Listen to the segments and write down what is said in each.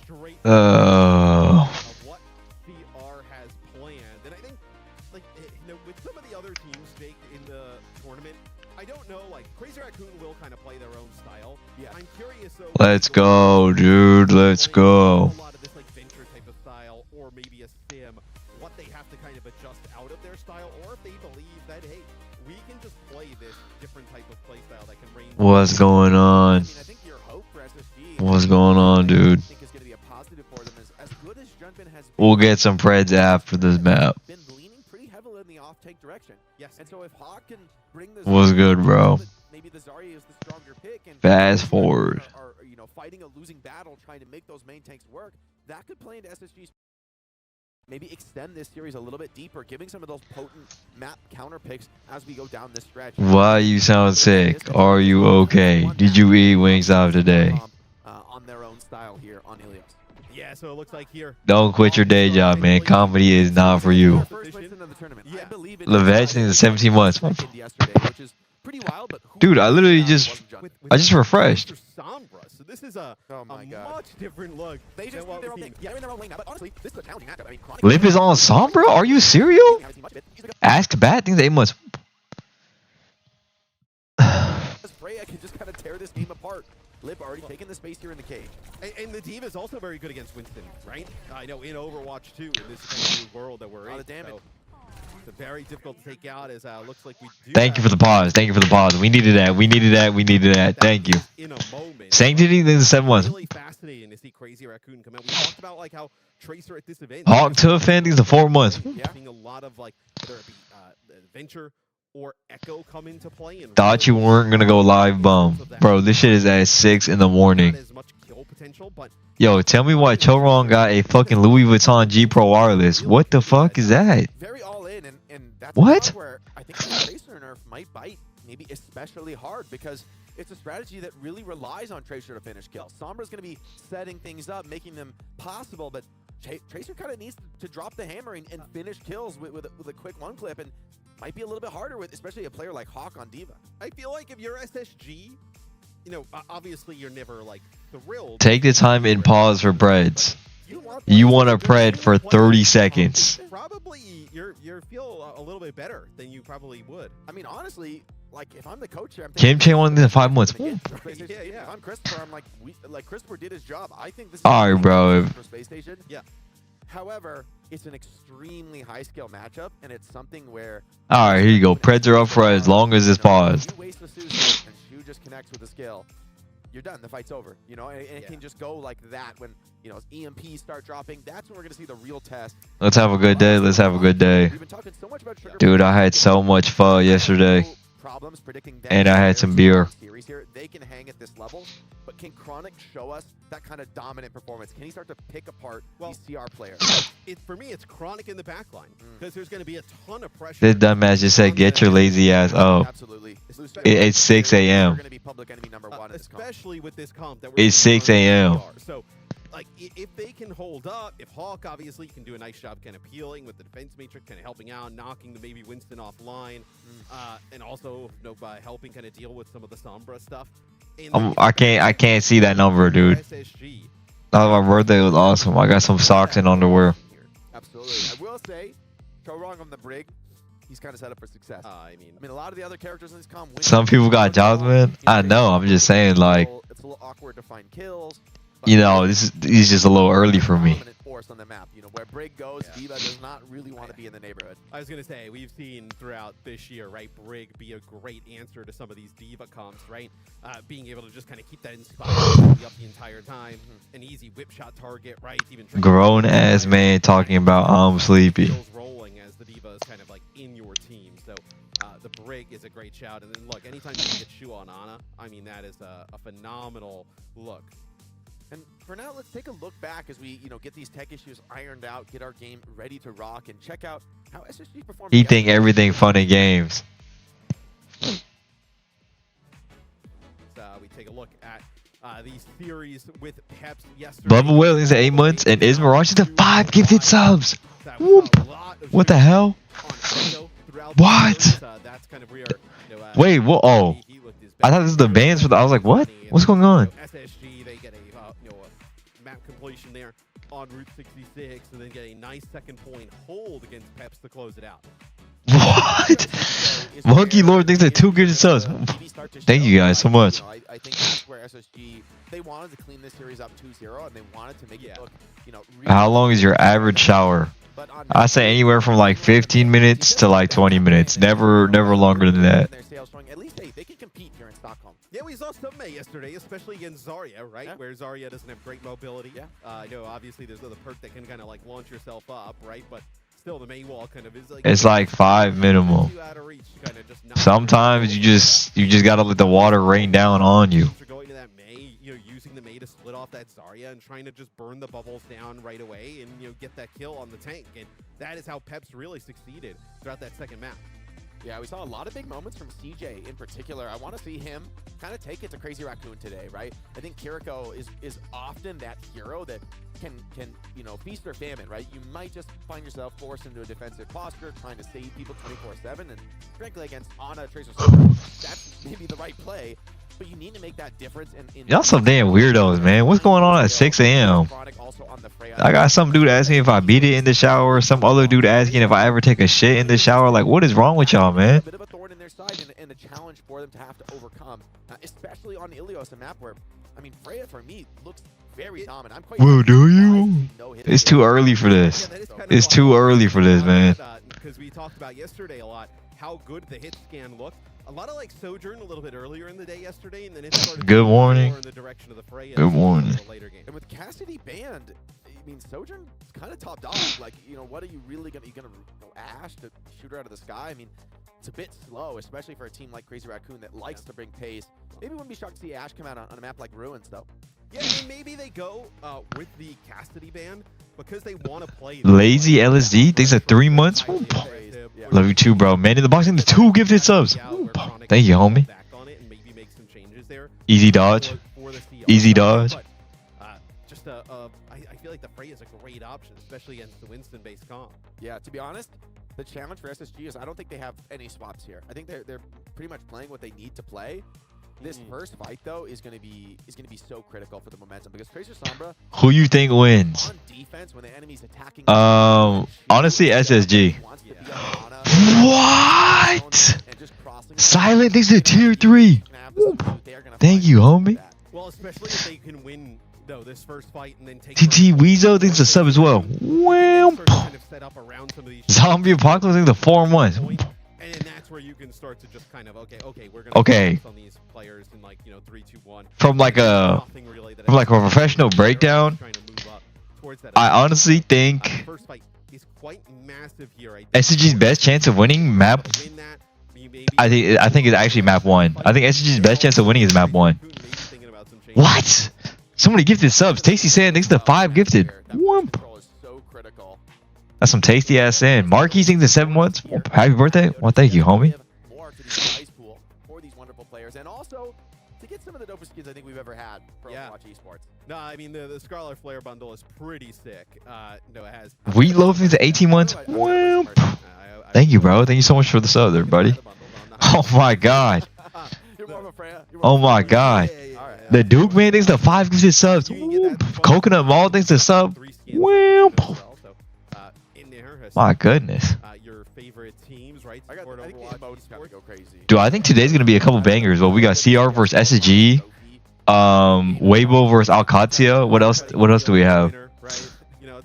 straight of what CR has planned. And I think, like, with some of the other teams, Jake, in the tournament, I don't know, like, Crazy Raccoon will kind of play their own style. Yeah. I'm curious, though. Let's go, dude. Let's go. A lot of this, like, venture type of style, or maybe a sim, what they have to kind of adjust out of their style, or if they believe that, hey, we can just play this different type of play style that can range. What's going on? I mean, I think your hope for SSG, What's going on, dude? I think is going to be a positive for them. As good as Junpin has been, We'll get some Preds after this map. been leaning pretty heavily in the off-tank direction. Yes. And so if Hawk can bring the What's good, bro? maybe the Zarya is the stronger pick, and Fast forward. are fighting a losing battle, trying to make those main tanks work. That could play into SSG's. Maybe extend this series a little bit deeper, giving some of those potent map counter picks as we go down this stretch. Why you sound sick? Are you okay? Did you eat Wingstop today? On their own style here on Ilios. Yeah, so it looks like here. Don't quit your day job, man. Comedy is not for you. Yeah. Levetch in 17 months. Dude, I literally I just refreshed. So this is a much different look. They just do their own thing. Yeah, they're in their own lane now, but honestly, this is a challenging matchup. I mean, Chronic Lip is on Sombra? Are you serial? Ask bad things. They must. Freya can just kind of tear this game apart. Lip already taking the space here in the cage. And the D.Va is also very good against Winston, right? I know in Overwatch 2, in this kind of new world that we're in. Damage. So it's very difficult to take out, as looks like we do. Thank you for the pause. Thank you for the pause. We needed that. We needed that. We needed that. Thank you. In a moment. Sanctity in the 7 months. Really fascinating to see Crazy Raccoon come out. We talked about like how Tracer at this event. Hawk to offending the 4 months. Yeah. Seeing a lot of like whether it be Venture or Echo come into play. And Thought you weren't gonna go live, bum. Bro, this shit is at 6 in the morning. Not as much kill potential, but Yo, tell me why Choron got a fucking Louis Vuitton G Pro wireless. What the fuck is that? Very all in, and that's What? where I think the Tracer nerf might bite, maybe especially hard, because it's a strategy that really relies on Tracer to finish kills. Sombra's going to be setting things up, making them possible, but Tracer kind of needs to drop the hammer and finish kills with a quick one clip, and might be a little bit harder with especially a player like Hawk on D.Va. I feel like if you're SSG, you know, obviously you're never like thrilled. Take the time and pause for Preds. You want a Pred for 30 seconds. Probably you feel a little bit better than you probably would. I mean, honestly, like if I'm the coach here, I'm Kim Chae won in 5 months. Yeah. If I'm Christopher, I'm like Christopher did his job. I think this is Alright, bro. for Spacestation. Yeah. However, it's an extremely high skill matchup, and it's something where Alright, here you go. Preds are up for as long as it's paused. You waste the Susan, and Shu just connects with the skill. You're done. The fight's over. You know, and it can just go like that when, you know, EMPs start dropping. That's when we're gonna see the real test. Let's have a good day. Let's have a good day. We've been talking so much about Sugar. Dude, I had so much fun yesterday. Problems predicting them. And I had some beer. Series here. They can hang at this level, but can Chronic show us that kind of dominant performance? Can he start to pick apart these CR players? For me, it's Chronic in the backline because there's going to be a ton of pressure. This dumbass just said, "Get your lazy ass." Oh, Absolutely. it's 6 a.m. Going to be public enemy number one. Especially with this comp that we're It's 6 a.m. So, like, if they can hold up, if Hawk obviously can do a nice job kind of peeling with the defense matrix, kind of helping out, knocking the maybe Winston offline, and also by helping kind of deal with some of the Sombra stuff. I can't see that number, dude. SSG. Oh, my birthday was awesome. I got some socks and underwear. Absolutely. I will say, go wrong on the Brig. He's kind of set up for success. I mean, a lot of the other characters in this comp. Some people got jobs, man. I know. I'm just saying, like, it's a little awkward to find kills. you know, this is just a little early for me. Force on the map, you know, where Brig goes, D.Va does not really want to be in the neighborhood. I was gonna say we've seen throughout this year, right? Brig be a great answer to some of these D.Va comps, right? Being able to just kind of keep that inspired up the entire time, an easy whip shot target, right? Even Grown ass man talking about I'm sleepy. Rolling as the D.Va is kind of like in your team, so the Brig is a great shout. And then look, anytime you can get Shu on Ana, I mean that is a phenomenal look. And for now, let's take a look back as we, get these tech issues ironed out, get our game ready to rock, and check out how SSG performed. He think everything fun and games. We take a look at these theories with Peps yesterday. Bubba Williams at 8 months and Ismarashi to 5 gifted subs. Whoop. What the hell? What? That's kind of where, Wait, what? Oh, I thought this was the bands for the. I was like, what? What's going on? SSG, they get a map complete celebration there on Route 66, and then get a nice second point hold against Peps to close it out. What? Monkey Lord thinks they're too good at subs. Thank you guys so much. I think that's where SSG, they wanted to clean this series up 2-0, and they wanted to make it look, really How long is your average shower? I say anywhere from like 15 minutes to like 20 minutes. Never longer than that. At least they can compete here in Stockholm. Yeah, we saw some May yesterday, especially against Zarya, right? Yeah. Where Zarya doesn't have great mobility. Yeah. I know, obviously, there's another perk that can kind of like launch yourself up, right? But still, the May wall kind of is like... It's like 5 minimum. Out of reach, kinda just not Sometimes you just gotta let the water rain down on you. After going to that May, using the May to split off that Zarya and trying to just burn the bubbles down right away and, get that kill on the tank. And that is how Peps really succeeded throughout that second map. Yeah, we saw a lot of big moments from CJ in particular. I want to see him kind of take it to Crazy Raccoon today, right? I think Kiriko is often that hero that can feast or famine, right? You might just find yourself forced into a defensive posture, trying to save people 24/7, and frankly against Ana, Tracer, that's maybe the right play. But you need to make that difference. Y'all some damn weirdos, man. What's going on at 6 a.m.? I got some dude asking if I beat it in the shower. Some other dude asking if I ever take a shit in the shower. Like, what is wrong with y'all, man? A bit of a thorn in their side and a challenge for them to have to overcome, especially on the Ilios, a map where, Freya for me looks very dominant. I'm quite. Well, do you? It's too early for this. It's too early for this, man. Because we talked about yesterday a lot how good the hit scan looked. A lot of like Sojourn a little bit earlier in the day yesterday, and then it started Good morning. more in the direction of the Freya. Good morning. In the later game. And with Cassidy banned, Sojourn is kind of top dog. Like, what are you really gonna go Ash to shoot her out of the sky? It's a bit slow, especially for a team like Crazy Raccoon that likes to bring pace. Maybe wouldn't be shocked to see Ash come out on a map like Ruins, though. Yeah, maybe they go with the Cassidy ban because they want to play. Lazy LSD thinks at 3 months. Whoop. Love you too, bro. Man in the box into 2 gifted subs. Whoop. Thank you, homie. Easy dodge. Easy dodge. I feel like the Freya is a great option, especially against the Winston-based comp. Yeah, to be honest, the challenge for SSG is I don't think they have any swaps here. I think they're pretty much playing what they need to play. This first fight though is gonna be so critical for the momentum because Tracer Sombra. Who you think wins? On defense when the enemy's attacking. Honestly, SSG. What? Silent thinks a tier 3. Thank you, homie. Well, especially if they can win this first fight and then take TT Weezo thinks a sub as well. Wimp. Kind of set up around some of these Zombie Apocalypse thinks the 4-1. And that's where you can start to just kind of okay, we're gonna focus on these players in 3, 2, 1. From like a professional breakdown. I honestly think first fight is quite massive here. SSG's best chance of winning map. I think it's actually map 1. I think SSG's best chance of winning is map 1. What? Somebody gifted subs. Tasty Sand thinks the 5 gifted. Whoop. That's some tasty ass sand. Marquis thinks the 7 months. Happy birthday. Well, thank you, homie. For these wonderful players, and also to get some of the dopest skins I think we've ever had for Overwatch Esports. No, the Scarlet Flare bundle is pretty sick. No, it has. We love things at 18 months. Whoop. Thank you, bro. Thank you so much for the sub, everybody. Oh my god. Oh my god. The Duke man thinks the 5 gifted subs. Whoop. Coconut Mall thinks the sub. Whoop. My goodness. Your favorite teams, right? Dude, I think today's gonna be a couple bangers. Well, we got CR versus SSG, Weibo versus Alcatia. What else do we have? It's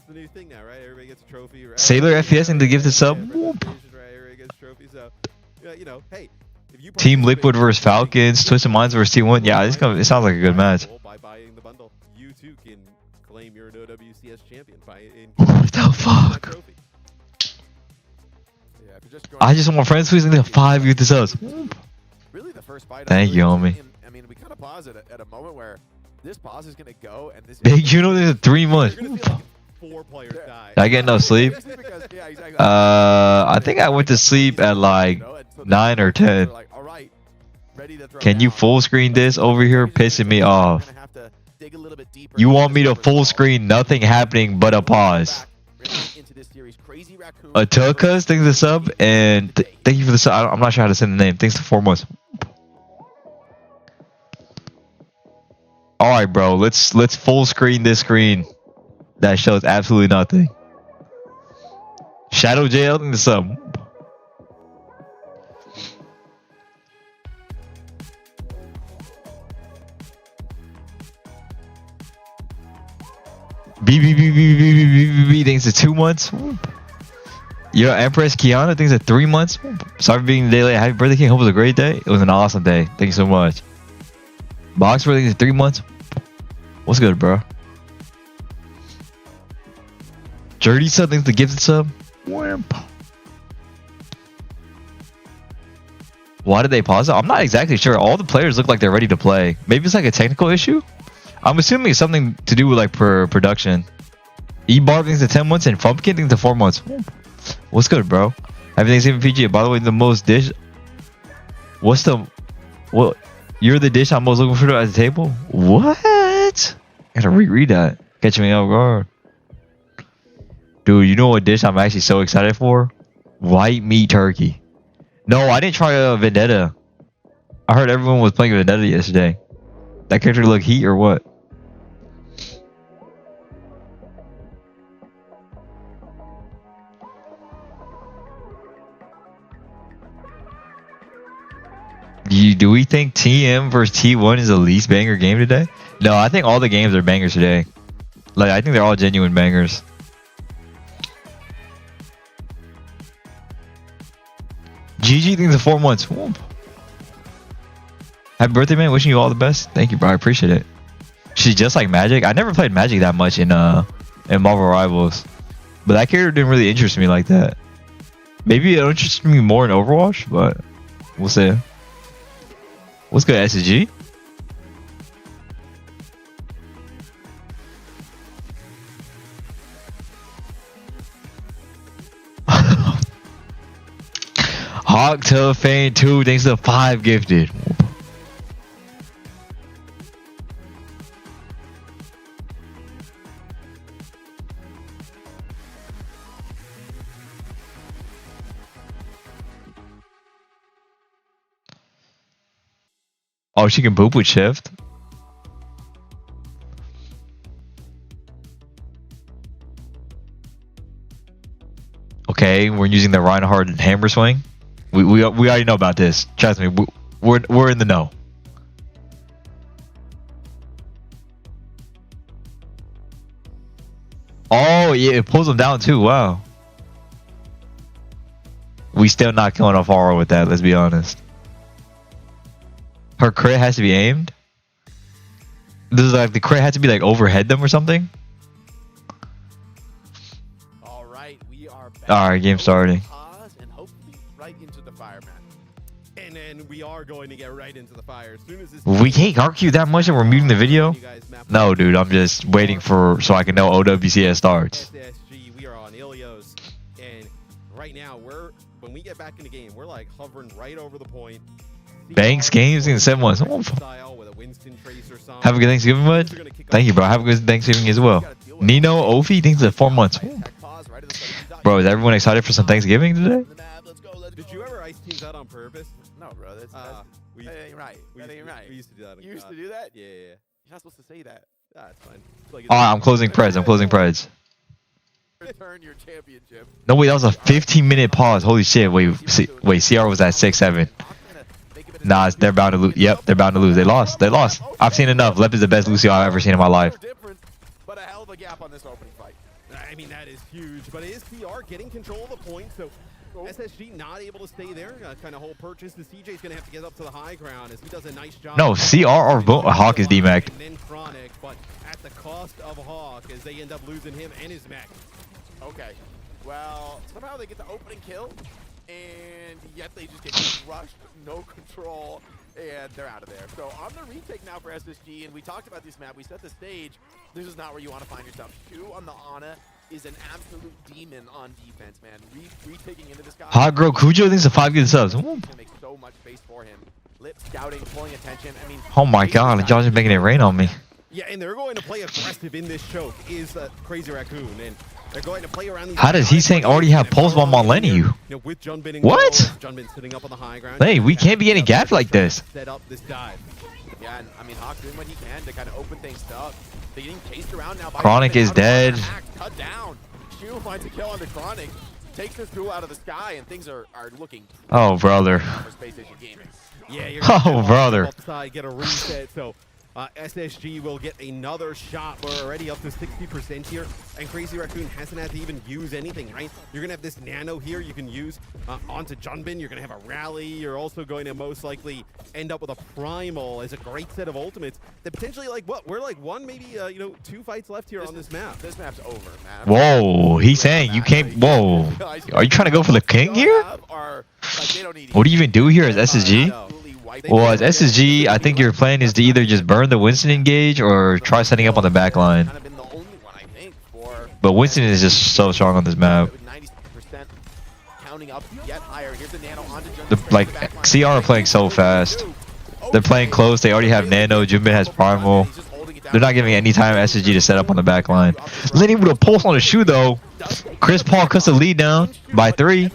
the new thing now, right? Everybody gets a trophy, right? Sailor FPS and the gifted sub. Whoop. Everybody gets a trophy, so hey. Team Liquid versus Falcons, Twisted Minds versus T1. Yeah, it sounds like a good match. By buying the bundle, you too can claim you're an OWCS champion. What the fuck? I just want my friends squeezing the 5 gifted subs. Really, the first fight. Thank you, homie. We kind of pause at a moment where this pause is gonna go, and this. Big, there's 3 months. 4 players die. Did I get enough sleep? I think I went to sleep at like 9 or 10. Can you full screen this over here? Pissing me off. You want me to full screen nothing happening but a pause. Atukas, thanks for the sub, and thank you for the sub. I'm not sure how to say the name. Thanks for 4 months. Alright, bro. Let's full screen this screen. That shows absolutely nothing. Shadow jail in the sub. B thinks it's 2 months. Yo, Empress Kiana thinks it's 3 months. Sorry for being a day late. Happy birthday, King. Hope it was a great day. It was an awesome day. Thank you so much. Boxer thinks it's 3 months. What's good, bro? Journey sub thinks the gifted sub. Why did they pause it? I'm not exactly sure. All the players look like they're ready to play. Maybe it's like a technical issue. I'm assuming it's something to do with like production. E-Bar thinks it's 10 months and Pumpkin thinks it's 4 months. What's good, bro? Happy Thanksgiving, PG. By the way, the most dish. What's the? What? You're the dish I'm most looking for at the table. What? Gotta reread that. Catching me off guard. Dude, you know what dish I'm actually so excited for? White meat turkey. No, I didn't try Vendetta. I heard everyone was playing Vendetta yesterday. That character look heat or what? Do we think TM versus T1 is the least banger game today? No, I think all the games are bangers today. Like, I think they're all genuine bangers. GG thinks it's 4 months. Whoop. Happy birthday, man. Wishing you all the best. Thank you, bro. I appreciate it. She's just like Magic. I never played Magic that much in Marvel Rivals. But that character didn't really interest me like that. Maybe it interested me more in Overwatch, but we'll see. What's good, SSG? Hawk Tail Fane 2 thanks to 5 gifted. Oh, she can boop with shift. Okay, we're using the Reinhardt hammer swing. We already know about this. Trust me, we're in the know. Oh yeah, it pulls them down too. Wow. We still not killing off Aura with that. Let's be honest. Her crit has to be aimed. This is like the crit had to be like overhead them or something. All right, we are back. All right, game starting. Pause and hopefully right into the fire, man. And then we are going to get right into the fire as soon as this. We hate RQ that much and we're muting the video. No, dude, I'm just waiting for so I can know OWCS starts. SSG, we are on ilios, and right now when we get back in the game, we're like hovering right over the point. Banks games in 7 months. Have a good Thanksgiving, bud. Thank you, bro. Have a good Thanksgiving as well. Nino Ofi thinks it's 4 months. Bro, is everyone excited for some Thanksgiving today? Did you ever ice teams out on purpose? No, bro. That ain't right. That ain't right. We used to do that. You used to do that? Yeah. You're not supposed to say that. That's fine. Alright, I'm closing Preds. Return your championship. No, wait, that was a 15-minute pause. Holy shit. Wait, CR was at 6-7. Nah, they're bound to lose. Yep, they're bound to lose. They lost. I've seen enough. Lep is the best Lucio I've ever seen in my life. But a hell of a gap on this opening fight. I mean, that is huge. But is PR getting control of the point? So SSG not able to stay there. Kind of whole purchase. The CJ's going to have to get up to the high ground as he does a nice job. No, CR or Hawk is DMAC'd. And then Chronic, but at the cost of Hawk as they end up losing him and his mech. Okay. Well, somehow they get the opening kill. And yet they just get crushed, no control, and they're out of there. So on the retake now for SSG, and we talked about this map, we set the stage. This is not where you want to find yourself. Shu on the Ana is an absolute demon on defense, man. Retaking into this guy. Hot Girl Cujo thinks the 5 good subs. Gonna make so much space for him. Lip scouting, pulling attention. I mean, Oh my god, Josh is making it rain on me. Yeah, and they're going to play aggressive in this choke is Crazy Raccoon, and they're going to play around these. How does he saying already have pulse bomb on Lenny you? With Junbin What? Junbin sitting up on the high ground. Hey, we can't be getting gapped like this. Set up this dive. Yeah, and I mean, Hawk doing what he can to kind of open things up. They're getting chased around now by Chronic is dead. Cut down. Shu finds a kill on the Chronic, takes his duel out of the sky, and things are looking. Oh, brother. For Spacestation Gaming. Yeah, you're Oh, brother. Get a reset, so SSG will get another shot. We're already up to 60% here, and Crazy Raccoon hasn't had to even use anything, right? You're gonna have this nano here you can use onto Junbin. You're gonna have a rally. You're also going to most likely end up with a primal as a great set of ultimates that potentially, like, what, we're like one, maybe 2 fights left here on this map. This map's over, man. Whoa, he's saying you can't. Whoa, are you trying to go for the king here? What do you even do here as SSG? Well, as SSG, I think your plan is to either just burn the Winston engage or try setting up on the back line. But Winston is just so strong on this map. Like, CR are playing so fast. They're playing close. They already have Nano. Junbin has Primal. They're not giving any time SSG to set up on the back line. Lenny with a pulse on the shoe, though. Chris Paul cuts the lead down by 3.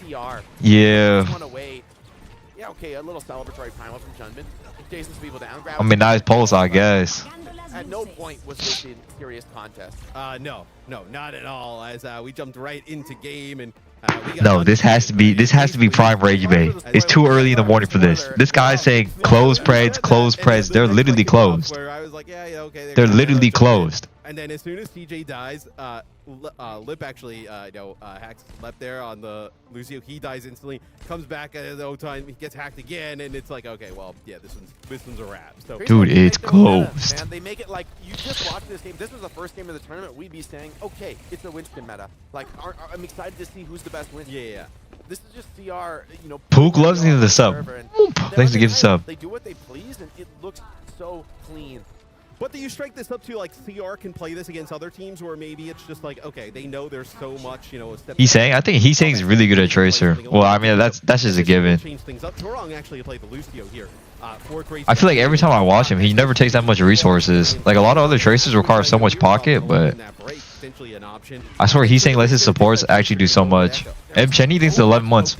Yeah. Yeah, okay, a little celebratory primal from Junbin. Chases people down. I mean, nice pulse, I guess. At no point was this in serious contest. No, not at all. As we jumped right into game, and no, this has to be prime Rage Bay. It's too early in the morning for this. This guy's saying close preds. They're literally closed. They're literally closed. And then as soon as TJ dies, Lip actually, hacks left there on the Lucio. He dies instantly. Comes back at no time. He gets hacked again, and it's like, okay, well, yeah, this one's a wrap. So, dude, it's closed. And they make it like you just watched this game. If this was the first game of the tournament, we'd be saying, okay, it's the Winston meta. Like, I'm excited to see who's the best Winston. Yeah. This is just CR, Pook loves me the sub. Thanks to give the sub. They do what they please, and it looks so clean. But do you strike this up to, like, CR can play this against other teams, or maybe it's just like, okay, they know there's so much, He's saying, I think he's saying he's really good at Tracer. Well, I mean, that's just a given. Change things up. Torong actually played the Lucio here. I feel like every time I watch him, he never takes that much resources. Like, a lot of other Tracers require so much pocket, but I swear he's saying let his supports actually do so much. And Chenny thinks it's 11 months.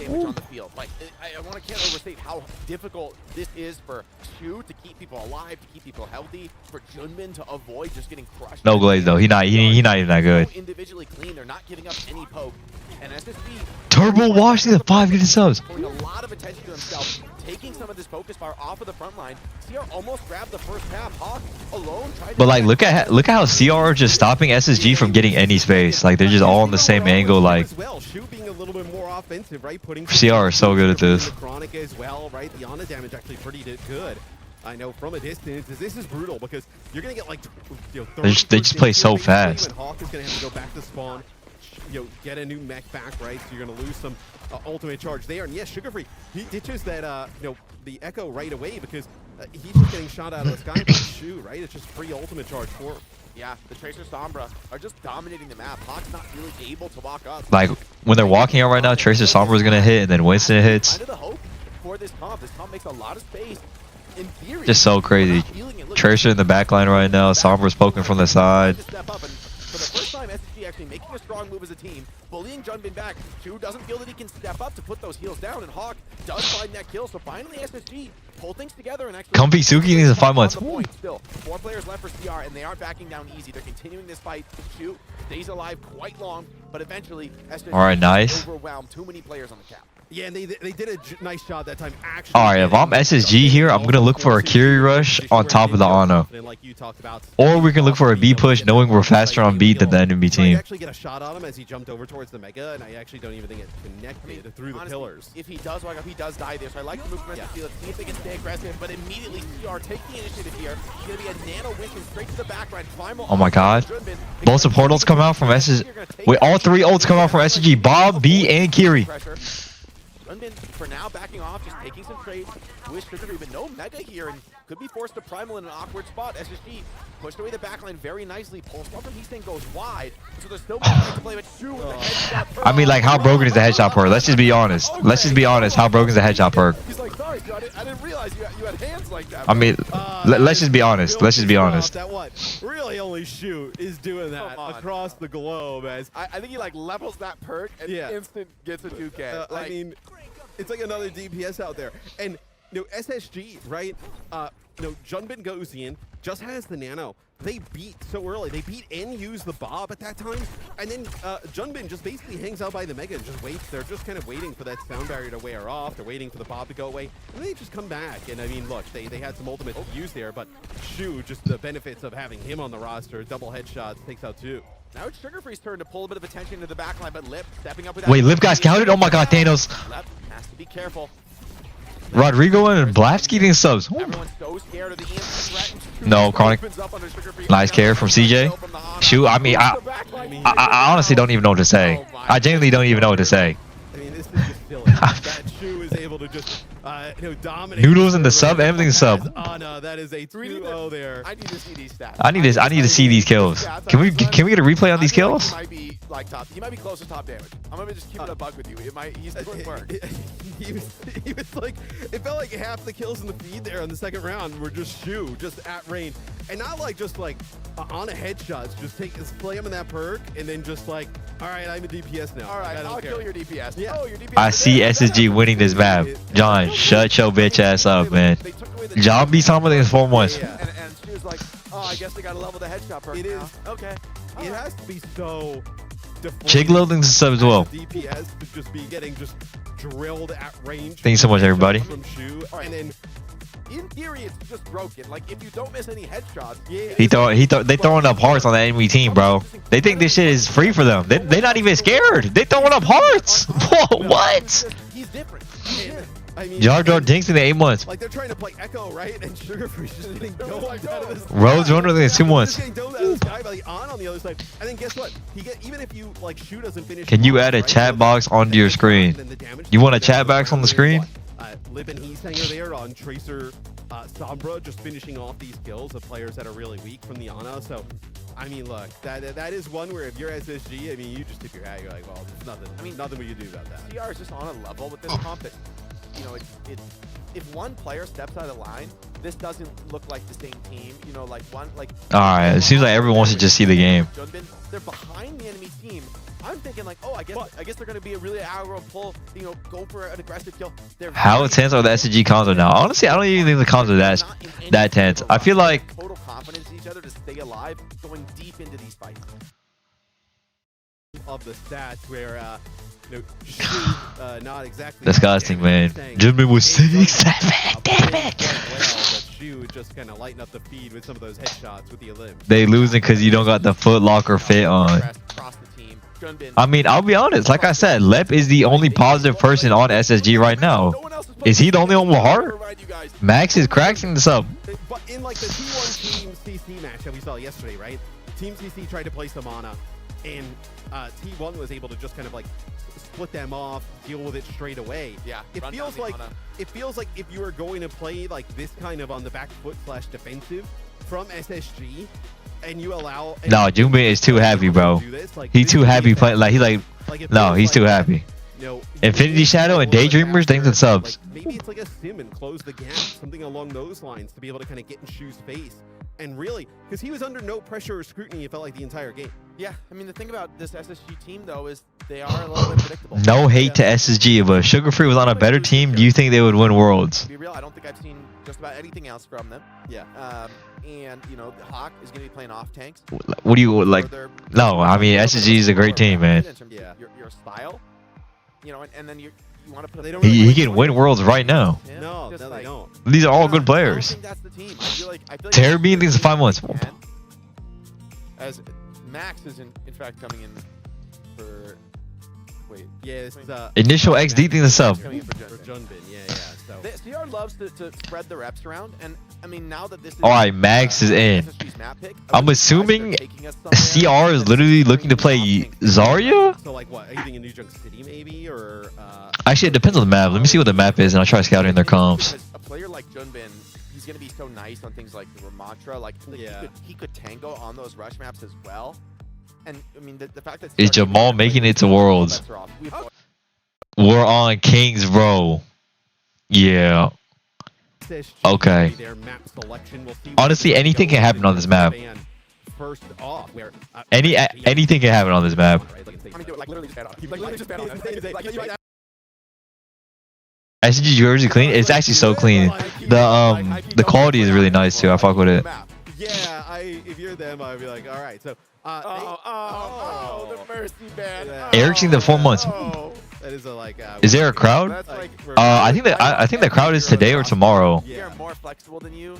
I can't overstate how difficult this is for Shu to keep people alive, to keep people healthy, for Junbin to avoid just getting crushed. No glaze though. He not even that good. Individually clean, they're not giving up any poke. And SSB Turbo Wash the 5 getting subs. Putting a lot of attention to himself, taking some of this focus bar off of the front line. CR almost grabbed the first half. Hawk alone tried. But like, look at how CR are just stopping SSG from getting any space. Like, they're just all on the same angle. Like, CR is so good at this. Chronic as well, right? The Ana damage actually pretty good. I know from a distance. This is brutal because you're gonna get like, they just play so fast. Hawk is gonna have to go back to spawn. Get a new mech back, right? So you're gonna lose some ultimate charge there. And yes, Sugar Free, he ditches that the Echo right away because he's just getting shot out of the sky by Shu, right? It's just free ultimate charge for him. Yeah, the Tracer Sombra are just dominating the map. Hawk's not really able to walk up. Like, when they're walking out right now, Tracer Sombra is gonna hit, and then Winston hits. Kind of the hope for this comp. This comp makes a lot of space. In theory, just so crazy. Tracer in the back line right now. Sombra's poking from the side. For the first time, SSG actually making a strong move as a team, bullying Junbin back. Shu doesn't feel that he can step up to put those heals down, and Hawk does find that kill. So finally, SSG pull things together and actually. Comfy Suki needs 5 months. Still, 4 players left for CR, and they aren't backing down easy. They're continuing this fight. Shu stays alive quite long, but eventually, SSG overwhelmed too many players on the cap. Yeah, and they did a nice job that time. Actually, all right, if I'm SSG here, I'm gonna look for a Curie rush on top of the Ana, or we can look for a B push, knowing we're faster on B than the enemy team. I actually get a shot on him as he jumped over towards the Mega, and I actually don't even think it connected through the pillars. If he does walk up, he does die there. So I like the move from SSG. Let's see if they can stay aggressive, but immediately CR take the initiative here. It's gonna be a nano Winston straight to the background. Oh my God! Both the portals come out from SSG. Wait, all 3 ults come out from SSG. Bob, B, and Kiri. Junbin, for now, backing off, just taking some trades with Sugar Free, but no Mega here, and could be forced to primal in an awkward spot. SSG pushed away the backline very nicely. Pulse from Easton goes wide, so there's still more time to play, but Shu with the headshot perk. I mean, like, how broken is the headshot perk? Let's just be honest. Let's just be honest. How broken is the headshot perk? He's like, sorry, dude, I didn't realize you had hands like that. I mean, let's just be honest. Let's just be honest. That what? Really, only Shu is doing that across the globe. As I think he like levels that perk and instant gets a 2K. I mean. It's like another DPS out there. And SSG, right? Junbin goes in, just has the nano. They beat so early. They beat and use the Bob at that time. And then Junbin just basically hangs out by the Mega and just waits. They're just kind of waiting for that sound barrier to wear off. They're waiting for the Bob to go away. And they just come back. And I mean, look, they had some ultimates to use there, but Shu, just the benefits of having him on the roster, double headshots, takes out 2. Now it's Sugarfree's turn to pull a bit of attention into the backline, but Lip stepping up with Wait, Lip got scouted? Oh my god, Thanos. Lip has to be careful. Rodrigo and Blavsky getting subs. Everyone's so scared of the EMP threat. No, Chronic. Nice care from CJ. Shoot, I mean, I honestly don't even know what to say. I genuinely don't even know what to say. I mean, this is just silly. That Shu is able to just dominate. Noodles in the sub, everything sub. Anna, that is a 2-0 there. I need to see these stats. I need to see these kills. Can we get a replay on these kills? He might be like top. He might be close to top damage. I'm gonna just keep it a bug with you. He's doing work. He was like, it felt like half the kills in the feed there in the second round were just Shu, just at range, and not like just like on a headshots. Just play him in that perk, and then just like, all right, I'm a DPS now. All right, I'll kill your DPS. Yeah. Oh, your DPS. I see SSG winning this map. John, shut your bitch ass up, man. John be something in 4 months. And she was like, oh, I guess they got to level the headshot perk It now. is. Okay. It has to be so. Chick loading the sub as well. DPS to just be getting just drilled at range. Thank you so much, everybody. From Shu, and then in theory, it's just broken. Like if you don't miss any headshots, They throwing up hearts on the enemy team, bro. They think this shit is free for them. They not even scared. They throwing up hearts. Whoa, what? He's different. I mean, Jar Jar Dinks in the 8 months. like they're trying to play Echo, right? And Sugarfree's just getting domed out of this. Rose runner in the 2 months. Getting domed out of this guy by the on the other side. And then guess what? Even if you like Shu doesn't finish. Can you add a chat box onto your screen? You want a chat box on the screen? Lip and Heathanger there on Tracer, Sombra just finishing off these kills of players that are really weak from the Ana. So, I mean, look, that is one where if you're SSG, I mean, you just tip your hat. You're like, well, there's nothing. I mean, nothing we can do about that. CR is just on a level with this comp that, you know, if one player steps out of the line, this doesn't look like the same team. You know, like one like. All right, it seems like everyone wants to just see the game. They're behind the enemy team. I'm thinking like, oh, I guess they're gonna be a really aggro pull. You know, go for an aggressive kill. How intense are the SSG comms right now? Honestly, I don't even think the comms are that tense. I feel like total confidence in each other to stay alive, going deep into these fights. Of the stats where not exactly disgusting, man. Jimin was 6-7. Damn it. Shu just kind of lighten up the feed with some of those headshots with the Olymp. They losing because you don't got the Foot Locker fit on. I mean, I'll be honest. Like I said, Lep is the only positive person on SSG right now. Is he the only one with heart? Max is cracking this up. But in like the T1 Team CC match that we saw yesterday, right? Team CC tried to play some Ana, and T1 was able to just kind of like split them off, deal with it straight away. Yeah. It feels like if you were going to play like this kind of on the back foot / defensive from SSG, and you allow. No, Junbei is too happy, bro. He's too happy playing. No, he's too happy. Infinity Shadow and Daydreamers, thanks and subs. Maybe it's like a sim and close the gap, something along those lines to be able to kind of get in Shu's face. And really, because he was under no pressure or scrutiny, it felt like the entire game. Yeah, I mean, the thing about this SSG team, though, is they are a little bit predictable. No hate to SSG, but if Sugar Free was on a better team, do you think they would win Worlds? To be real, I don't think I've seen just about anything else from them. Yeah. And, you know, Hawk is going to be playing off tanks. What do you, like, no, I mean, SSG is a great team, man. Yeah. Your style, you know, and then you want to put. He can win Worlds right now. Yeah, No, they don't. These are all good players. I don't think that's the team. I feel like Terrabeen thinks 5 months. As Max is in fact coming in for. Wait. Yeah, it's Initial XD thing the sub. Coming in for Junbin. Yeah. So. CR loves to spread the reps around, and I mean now that this is. All right, Max is in. Map pick, I'm assuming CR is literally looking to play Zarya. So like what? Anything in New Junk City maybe, or? Actually, it depends on the map. Let me see what the map is, and I'll try scouting their comps. A player like Junbin, he's gonna be so nice on things like the Ramatra. Like he could tango on those rush maps as well. And I mean the fact that is Jamal making it to Worlds? We're on Kings, bro. Yeah. Okay. Honestly, anything can happen on this map. Anything can happen on this map. SG jersey clean. It's actually so clean. The quality is really nice too. I fuck with it. Yeah, if you're them, I'd be like, all right. So, the mercy ban. Ericsson the 4 months. That is a like. Is there a crowd? That's like, I think the crowd is today or tomorrow. They're more flexible than you.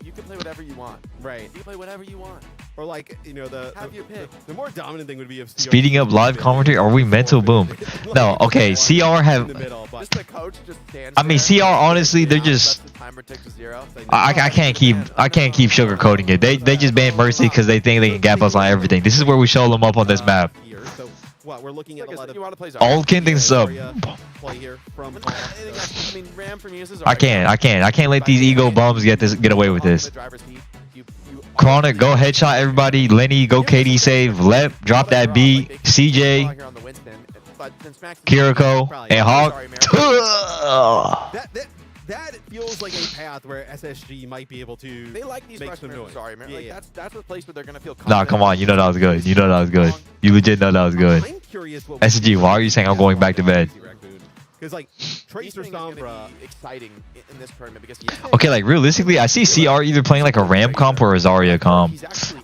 You can play whatever you want. Right. You can play whatever you want. Or like, you know, Have your pick. the more dominant thing would be if CR Speeding up live commentary. Are we mental? Boom. No. Okay. CR in the have. middle, but Just the coach just stands I mean, there, CR honestly, they're lets just. the timer tick to 0. I can't keep sugarcoating it. They just banned Mercy because they think they can gap us on everything. This is where we show them up on this map. Here. So what we're looking at a lot of you want to play All Kin thinks so. play here from. I mean, Ram from uses. I can't let these ego bums get away with this. Chronic, go headshot everybody. Lenny, go KD save. Lep, drop that beat. CJ, Kiriko, and Hawk. That feels like a path where SSG might be able to. They like these make freshmen. some noise. Sorry, man. Yeah, Like, yeah. that's a place where they're gonna feel. Nah, come on. You know that was good. You know that was good. You legit know that was good. I'm curious what SSG, why are you saying I'm going back to bed? Because like Tracer Sombra. Exciting in this tournament because Okay, like realistically, I see CR either playing like a Ram comp or a Zarya comp.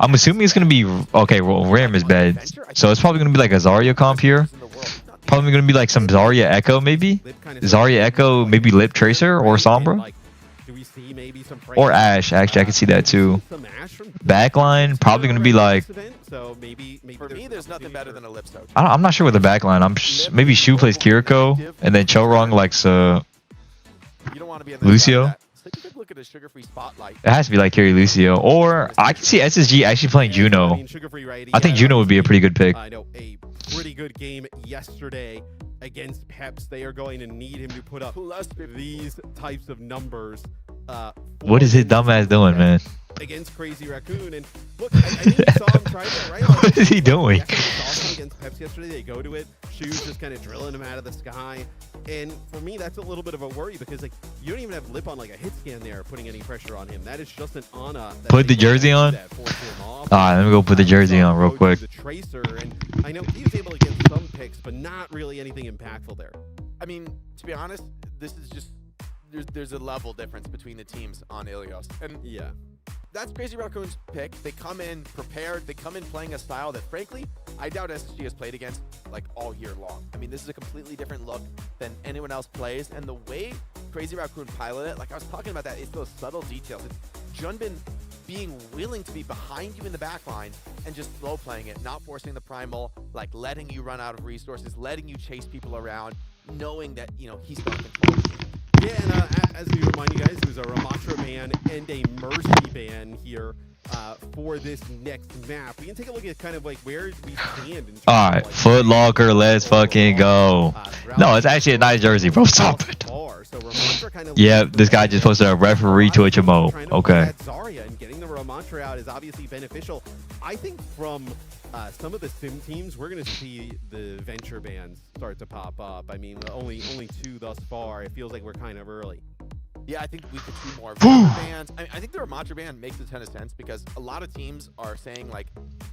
I'm assuming it's gonna be okay. Well, Ram is bad, so it's probably gonna be like a Zarya comp here. Probably gonna be like some Zarya Echo maybe. Zarya Echo, maybe Lip Tracer or Sombra. Like, do we see maybe some Or Ash. Actually, I can see that too. some Ash from Backline probably gonna be like. So maybe for me, there's nothing better than a lip soach. I'm not sure with the backline. Maybe Shu plays Kiriko and then Chorong likes You don't want to be in Lucio? Take a quick look at a sugar-free spotlight. It has to be like Carry Lucio, or I can see SSG actually playing Juno. I think Juno would be a pretty good pick. I know a pretty good game yesterday against Peps. They are going to need him to put up these types of numbers. What is his dumbass doing, man? Against Crazy Raccoon, and look, I think you saw him try that, right? Like, What is he doing? It was awesome against Peps yesterday. They go to it. Shoes just kind of drilling him out of the sky. And for me, that's a little bit of a worry because like you don't even have Lip on like a hit scan there, putting any pressure on him. That is just an Ana. Put the jersey on? Alright, let me go put the jersey on real quick. The Tracer, and I know he was able to get some picks, but not really anything impactful there. I mean, to be honest, this is just there's a level difference between the teams on Ilios, and Yeah. that's Crazy Raccoon's pick. They come in prepared. They come in playing a style that, frankly, I doubt SSG has played against like all year long. I mean, this is a completely different look than anyone else plays, and the way Crazy Raccoon piloted it, like I was talking about that, it's those subtle details. It's Junbin being willing to be behind you in the back line and just slow playing it, not forcing the primal, like letting you run out of resources, letting you chase people around, knowing that, you know, he's going to control the game. Yeah, and as we remind you guys, it was a Ramatra ban and a Mercy ban here for this next map. We can take a look at kind of like where we stand in terms Alright, of, like, Foot Locker, let's fucking go. No, it's actually a nice jersey, bro. Stop it. So Ramatra kind of Yeah, this guy just posted a referee Twitch emo. Okay. Zarya and getting the Ramatra out is obviously beneficial. I think from some of the sim teams, we're going to see the venture bans start to pop up. I mean, only 2 thus far. It feels like we're kind of early. Yeah, I think we could see more bans. I think the Ramatra ban makes a ton of sense because a lot of teams are saying, like,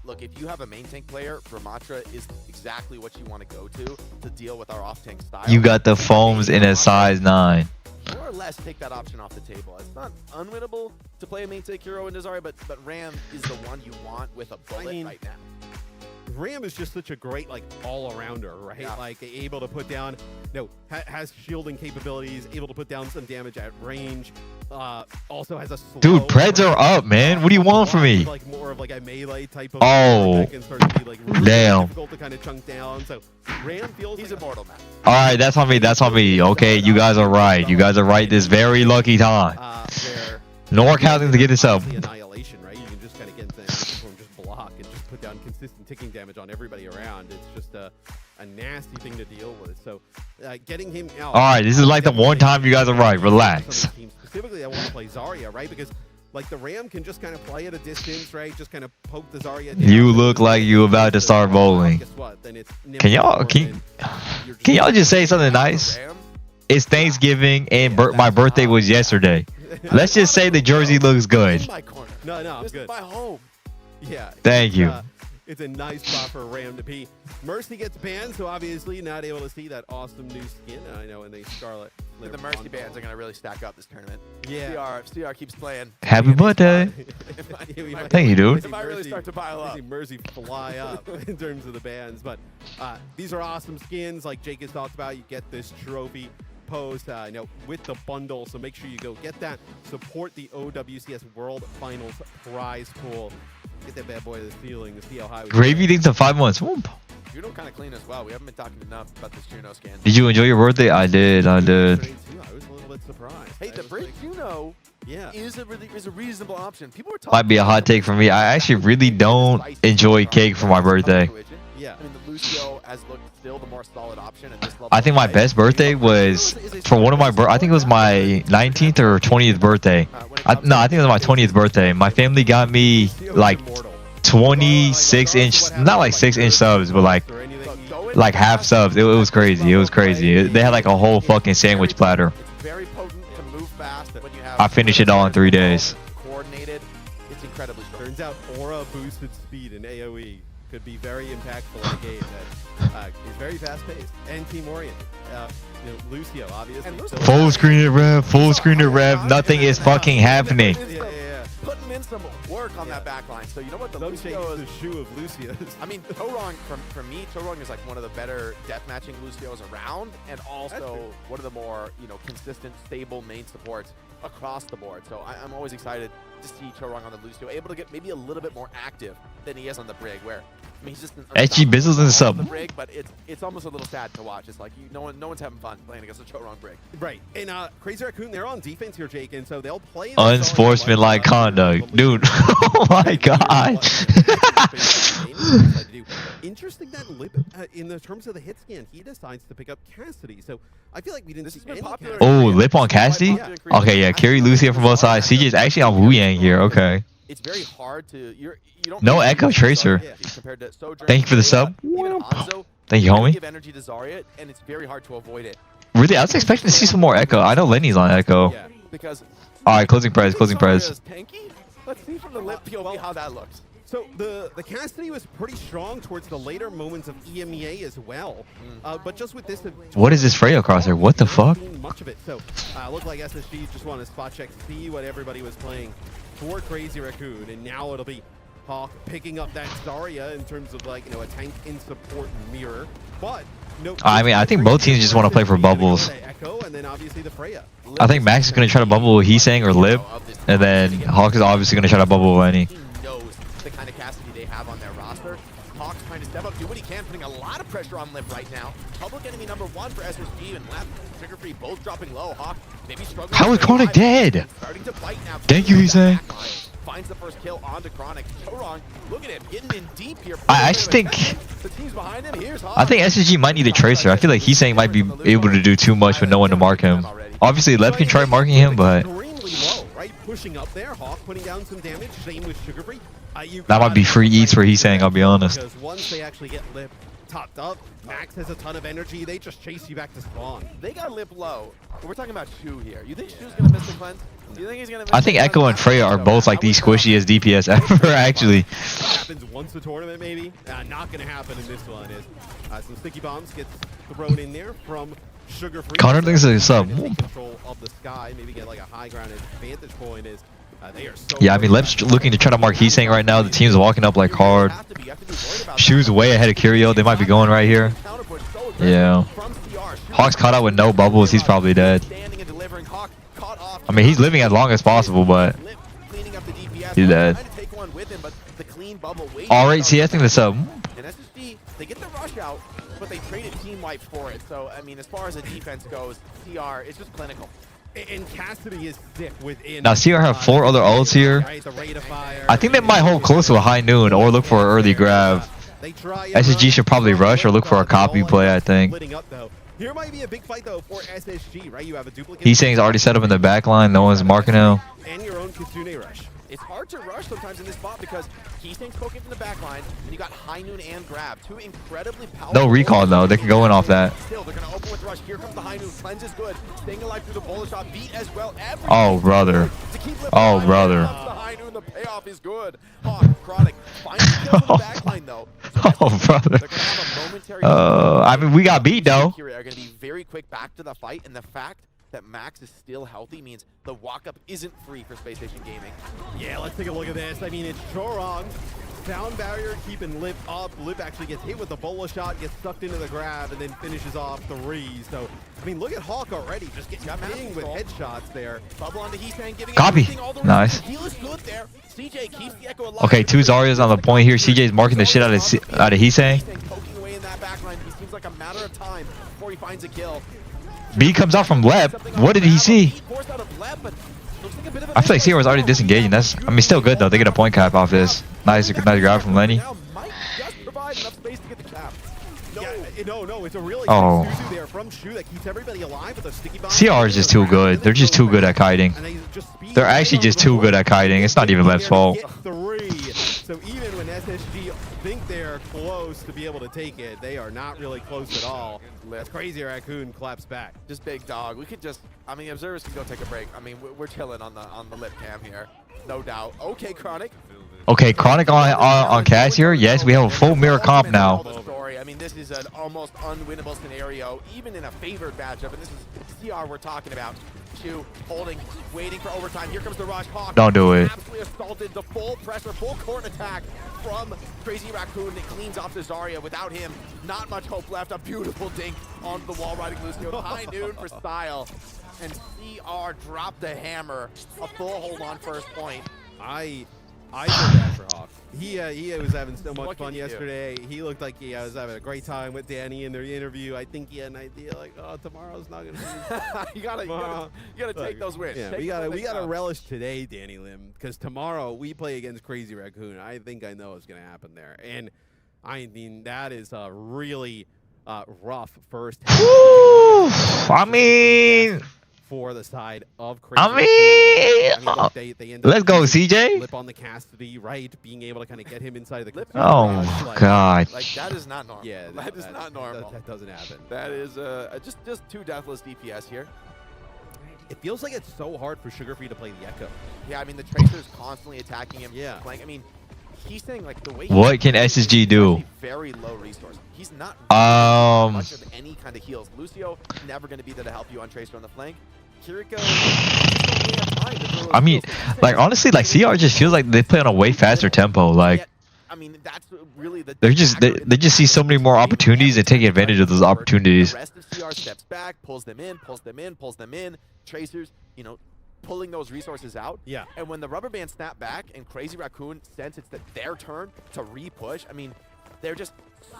look, if you have a main tank player, Ramatra is exactly what you want to go to deal with our off-tank style. You got the foams in a size 9. More or less take that option off the table. It's not unwinnable to play a main tank hero in Zarya, but Ram is the one you want with a bullet right now. Ram is just such a great, like, all-arounder, right? Yeah. Like, able to put down, has shielding capabilities, able to put down some damage at range, also has a slow... Dude, Preds are up, man. What do you want from me? Like, more of, like, a melee type of... Oh, that can start to be, like, really damn. difficult to kind of chunk down, so Ram feels He's like immortal, man. Alright, that's on me. That's on me. Okay, you guys are right. You guys are right this very lucky time. where... Nork housing to get this up. The annihilation, right? You can just kind of get things from just block and just put down consistent ticking damage on everybody around. It's just a nasty thing to deal with. So getting him out. All right, this is like the one time you guys are right. Relax. Specifically, I want to play Zarya, right? Because like the Ram can just kind of play at a distance, right? Just kind of poke the Zarya down. You look like you about to start bowling. Guess what? Then it's Can y'all just say something nice? It's Thanksgiving and my birthday was yesterday. Let's just say the jersey looks good. In my corner. No, I'm This good. is my home. Yeah. Thank you. It's a nice spot for Ram to be. Mercy gets banned, so obviously not able to see that awesome new skin. I know, and they Scarlet. The Mercy bans are going to really stack up this tournament. Yeah. CR keeps playing. Happy birthday. Thank you, dude. If I really start to pile up. See Mercy fly up in terms of the bans, but these are awesome skins. Like Jake has talked about, you get this trophy post, with the bundle. So make sure you go get that. Support the OWCS World Finals prize pool. Get that bad boy to the ceiling to see how high we Gravy thinks of 5 months. Whoop. Juno kind of clean as well. We haven't been talking enough about this Juno scan. Did you enjoy your birthday? I did. I was a little bit surprised. Hey, the Brit Juno yeah. is a reasonable option. People are talking Might be a hot take for me. I actually really don't enjoy cake for my birthday. Yeah. I mean, the Lucio has looked still the more solid option at this level. I think my best birthday was for one of my I think it was my 19th or 20th birthday. No, I think it was my 20th birthday. My family got me like 26-inch, not like 6-inch subs, but like half subs. It was crazy. It was crazy. They had like a whole fucking sandwich platter. Very potent to move fast. When you have I finished it all in 3 days. Coordinated. It's incredibly strong. Turns out aura boosted speed in AoE could be very impactful in a game that is very fast-paced and team-oriented. Lucio, obviously. Full screen to rev, full screen to rev. Nothing is fucking happening. Putting in some work on that back line. So you know what the Lucio is? The shoe of Lucio's. I mean, Torong, for me, Torong is like one of the better deathmatching Lucios around, and also one of the more consistent, stable main supports across the board. So I'm always excited to see Torong on the Lucio, able to get maybe a little bit more active than he is on the Brig, where I mean, he's just an Edgy Bizzles in the sub. The Brig, but it's almost a little sad to watch. It's like no one's having fun playing against a Torong Brig. Right. And Crazy Raccoon, they're on defense here, Jake, and so they'll play Unsportsmanlike conduct, dude. Oh my god. Interesting that Lip, in the terms of the hit scan, he decides to pick up Cassidy. So I feel like we didn't see any Cassidy. Oh, Lip on Cassidy? Okay, yeah, carry Lucio from both sides. CJ's actually on Wu Yang here. Okay. It's very hard to you don't no Echo Tracer. Thank you for the sub. Thank you, homie. Give energy to Zarya, and it's very hard to avoid it. Really, I was expecting to see some more Echo. I know Lenny's on Echo. Yeah, because all right, closing prize, closing prize. Let's see from the Lip POV how that looks. So the Cassidy was pretty strong towards the later moments of EMEA as well, but just with this. What is this Freyo crosshair? What the fuck? Much of it. So looked like SSG just wanted to spot check, see what everybody was playing for Crazy Raccoon, and now it'll be Hawk picking up that Zarya in terms of a tank in support mirror. But no, I mean, I think both teams just want to play for bubbles. Echo, and then obviously the Freya. I think Max is going to try to bubble with Heesang or Lip, and then Hawk is obviously going to try to bubble with Lenny. He knows the kind of Cassidy they have on their roster. Hawk's trying to step up, do what he can, putting a lot of pressure on Lip right now. Public enemy number 1 for SSG and Left. Trigger Free both dropping low. Hawk maybe struggling. How is Chronic dead? Starting to bite now. Thank you, Heesang. Finds the first kill onto Chronic. Torong, look at him getting in deep here. I actually think the team's behind him. Here's Hawk. I think SSG might need a Tracer. I feel like Heesang might be able to do too much with no one to mark him. Obviously, Lep can try marking him, but low, right? Pushing up there, Hawk putting down some damage. Same with Sugar Free. That might be free eats for Heesang, I'll be honest. Because once they actually get Lip topped up, Max has a ton of energy. They just chase you back to spawn. They got Lip low. But we're talking about Shu here. You think Shu's gonna miss the cleanse? Do you think he's gonna miss I think Echo and Freya are both like the squishiest DPS ever, actually. Happens once a tournament, maybe. Not gonna happen in this one. Is some sticky bombs get thrown in there from Sugar Free. Connor thinks it's a sub. Control of the sky, maybe get like a high ground advantage point. Is they are so yeah, I mean, Lep's looking to try to mark Heesang right now. The team's walking up like hard. Shu's way ahead of Curio. They might be going right here. Yeah. Hawk's caught out with no bubbles. He's probably dead. I mean, he's living as long as possible, but he's dead. Alright, see, I think that's up. And SSG, they get the rush out, but they traded team wipe for it. So, I mean, as far as the defense goes, CR is just clinical. And Cassidy is sick within. Now, CR have 4 other ults here. I think they might hold close to a high noon or look for an early grab. SSG should probably rush or look for a copy play, I think. Here might be a big fight though for SSG, right? You have a duplicate. Heesang's already set up in the back line. No one's marking him. And your own Kitsune rush. it's hard to rush sometimes in this spot because Keystang's poking from the back line, and you got High Noon and Grab, two incredibly powerful. No recall though. They can go in off that. Still, they're gonna open with rush. Here comes the High Noon. Cleanse is good. Staying alive through the bullet shot. Beat as well. Oh brother. Oh brother. The High Noon. The payoff is good. Oh, Chronic finds the kill from the back line though. Oh brother. They're gonna have a momentary. I mean we got beat though. Here are gonna be very quick back to the fight, and the fact that Max is still healthy means the walk-up isn't free for Spacestation Gaming. Yeah, let's take a look at this. I mean, it's Chorong. Sound barrier keeping Lip up. Lip actually gets hit with the bola shot, gets sucked into the grab, and then finishes off 3. So, I mean, look at Hawk already. Just getting bang with headshots there. Bubble onto Heesang, giving Copy. everything all the way. Nice. He looks good there. CJ keeps the echo alive. Okay, 2 Zaryas on the point here. CJ's marking the shit out of Heesang. Poking away in that back line. It seems like a matter of time before he finds a kill. B comes out from Lep. What did he see? I feel like CR was already disengaging. That's, I mean, still good though. They get a point cap off this. Nice grab from Lenny. No, it's a really Oh. good Suzu there from Shu that keeps everybody alive with a sticky bomb. CR is just too good. They're just too good at kiting. They're actually just too good at kiting. It's not even Lep's fault. 3. So even when SSG think they're close to be able to take it, they are not really close at all. That's crazy. Raccoon claps back. Just big dog. We could just, I mean, observers can go take a break. I mean, we're chilling on the lip cam here, no doubt. Okay, Chronic. Okay, Chronic on Cass here. Yes, we have a full mirror comp now. I mean, this is an almost unwinnable scenario, even in a favored matchup. And this is CR we're talking about. Shu holding, waiting for overtime. Here comes the rush. Hawk. Don't do it. Absolutely assaulted. The full pressure, full court attack from Crazy Raccoon. It cleans off the Zarya. Without him, not much hope left. A beautiful dink onto the wall, riding Lucio. High Noon for style. And CR dropped the hammer. A full hold on first point. I feel bad for Hawk. He was having so much What can fun you do? yesterday. He looked like he was having a great time with Danny in their interview. I think he had an idea like, oh, tomorrow's not gonna be. you gotta take those wins. Yeah, Take we them when they gotta come. relish today, Danny Lim, because tomorrow we play against Crazy Raccoon. I think I know what's gonna happen there, and I mean that is a really rough first half. Woo! I mean, for the side of Crazy look, they end let's up go, using CJ. Lip on the Cassidy, right? Being able to kind of get him inside of the clip. Oh God. Like that is not normal. Yeah, that is not normal. That doesn't happen. That is just 2 deathless DPS here. It feels like it's so hard for Sugar Free to play the Echo. Yeah, I mean the Tracer's constantly attacking him. Yeah. Playing. I mean, he's saying like the way. What can SSG do? Very low resource. He's not much of any kind of heals. Lucio never going to be there to help you on Tracer on the flank. Kiriko. I mean, like honestly, like CR just feels like they play on a way faster tempo. Like I mean, that's really the. they just see so many more opportunities and take advantage of those opportunities. The rest of CR steps back, pulls them in. Tracers, you know, pulling those resources out. Yeah. And when the rubber band snap back and Crazy Raccoon sense it's their turn to re-push, I mean, they're just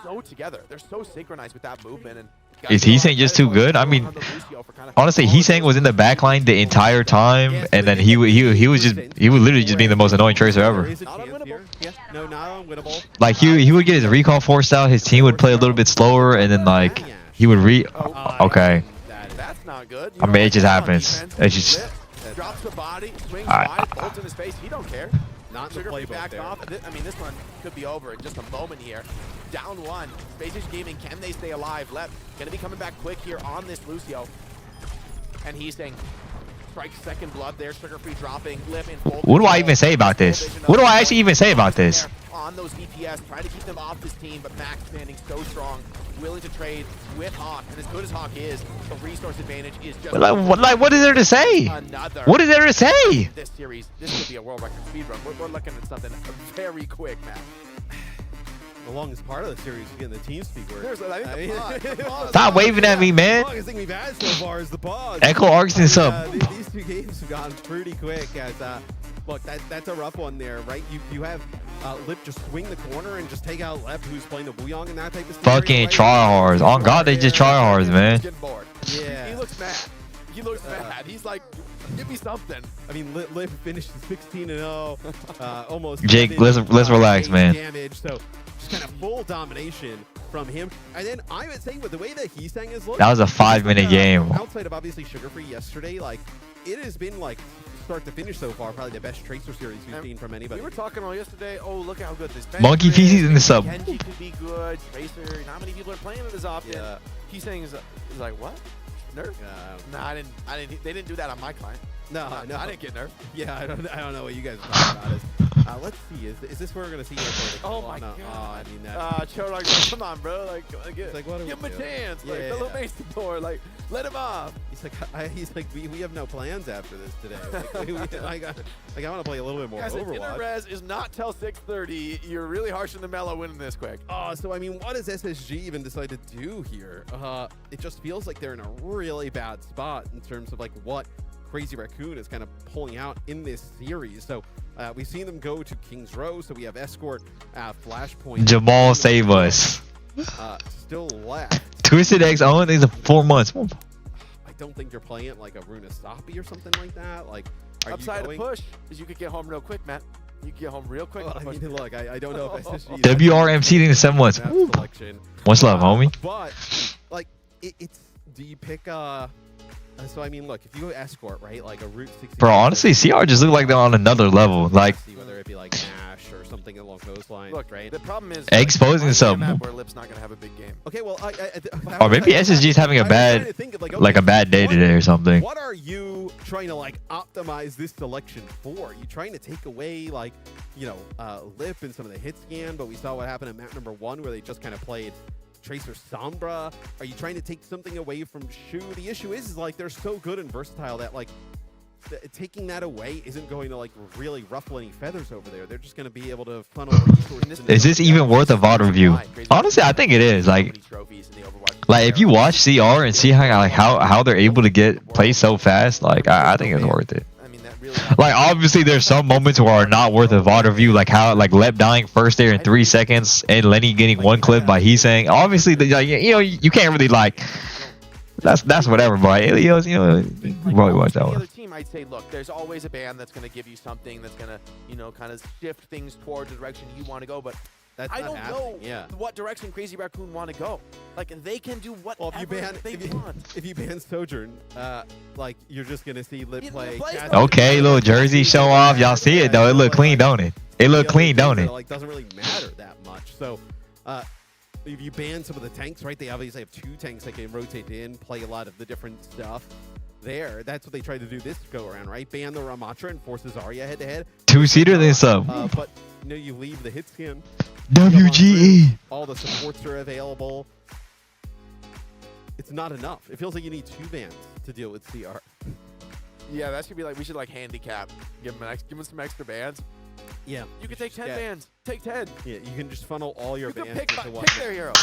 so together. They're so synchronized with that movement. And Is Heesang just too good? I mean, honestly, Heesang was in the backline the entire time, and then he was literally just being the most annoying tracer ever. There is a chance here. Yeah, no, not unwinnable. Like he would get his recall forced out, his team would play a little bit slower, and then like he would okay. That's not good. I mean, it just happens. It's just drops the body, swings wide, bolts in his face. He don't care. Not in the Sugar Free playbook backed there. off. I mean, this one could be over in just a moment here. Down 1. Spacestation Gaming, can they stay alive? Lep gonna be coming back quick here on this Lucio. And he's saying, strikes second blood there. Sugar Free dropping. Lip in full what do I control. even say about this? What do I actually even say about this? On those DPS, trying to keep them off this team, but Max standing so strong, willing to trade with Hawk. And as good as Hawk is, the resource advantage is just Like what is there to say? another. What is there to say? This series, this could be a world record speedrun. We're looking at something very quick, man. The longest part of the series is getting the team speak work. There's, I mean, the pause. Stop waving at me, The man. longest thing we've had so far is the pause. Echo Arkston sub. These 2 games have gone pretty quick. As look, that's a rough one there, right? You have Lip just swing the corner and just take out Lep, who's playing the Booyong and that type of scenario, Fucking right? tryhards. On God, they just tryhards, man. Getting bored. Yeah. He looks mad. He looks mad. He's like, give me something. I mean, Lip finished 16-0, almost. Jake, ended, let's relax, base man. Damage, so just kind of full domination from him. And then I would say with the way that Heesang is looking, That was a 5-minute game. Outside of obviously Sugar Free yesterday, like it has been like start to finish so far, probably the best Tracer series we've seen from anybody. We were talking all yesterday. Oh, look how good this Monkey Fenrir is. PC's in the sub. Genji could be good. Tracer, not many people are playing it as often. Yeah. He's saying is like what? Nerf? Nah, I didn't. They didn't do that on my client. No, No, I didn't get nerfed. Yeah, I don't know what you guys are talking about. Let's see. Is this where we're gonna see? Oh my no. god. Oh, I mean that. Shoutouts, come on, bro. Like, give like, what are we him a doing? chance. Yeah, Like, yeah, the little yeah. base door. Like, let him off. He's like, we have no plans after this today. Like, I want to play a little bit more Guys, Overwatch. inner res is not till 6:30. You're really harshing the mellow winning this quick. So I mean, what does SSG even decide to do here? It just feels like they're in a really bad spot in terms of like what Crazy Raccoon is kind of pulling out in this series. So we've seen them go to King's Row. So we have Escort, Flashpoint. Jamal, save us. Still left. Twisted X only things 4 months. I don't think you're playing it like a Runa Sapi or something like that. Like, are Upside you of going? push is you could get home real quick, Matt. You could get home real quick. Well, I mean, look, I don't know if SSG. WRMC thing in 7 months. That Woo. selection. Much love, homie. But like, it's. Do you pick so I mean, look, if you go Escort, right, like a Route 60. Bro, honestly, CR just look like they're on another level. Like, See whether it be like Nash or something along those lines. Look, right? the problem is Exposing something. where Lip's not gonna have a big game. Okay, well, or maybe SSG is having a bad, like a bad day today or something. What are you trying to like optimize this selection for? Are you trying to take away like, you know, Lip and some of the hit scan? But we saw what happened at map number 1 where they just kind of played Tracer Sombra. Are you trying to take something away from Shu? The issue is like they're so good and versatile that like taking that away isn't going to like really ruffle any feathers over there. They're just going to be able to funnel resources. Is this even worth a VOD review? Honestly, I think it is. Like if you watch CR and see how they're able to play so fast, like I think it's worth it. Like obviously there's some moments where are not worth a VOD review, like how like Lep dying first there in 3 seconds and Lenny getting 1 clip by he saying. Obviously, like, you know, you can't really like. That's whatever, but ilios, you know, you probably watch that one. Other team, I'd say, look, there's always a band that's going to give you something that's going to, you know, kind of shift things towards the direction you want to go, but that's I don't know yeah. what direction Crazy Raccoon want to go. Like, they can do whatever they want. If you ban Sojourn, like, you're just going to see Lip play. Okay, little jersey show off. Y'all see it, though. It look clean, don't it? It look clean, don't it? Like, doesn't really matter that much. So, if you ban some of the tanks, right, they obviously have 2 tanks that can rotate in, play a lot of the different stuff there. That's what they tried to do this go around, right? Ban the Ramatra and forces Zarya head-to-head. 2-seater, then sub. But, you know, you leave the hit scan. WGE. All the supports are available. It's not enough. It feels like you need 2 bans to deal with CR. Yeah, that should be like, we should like handicap. Give them some extra bands. Yeah. You can take 10 bands. Take 10. Yeah, you can just funnel all your bands pick into one. pick their hero.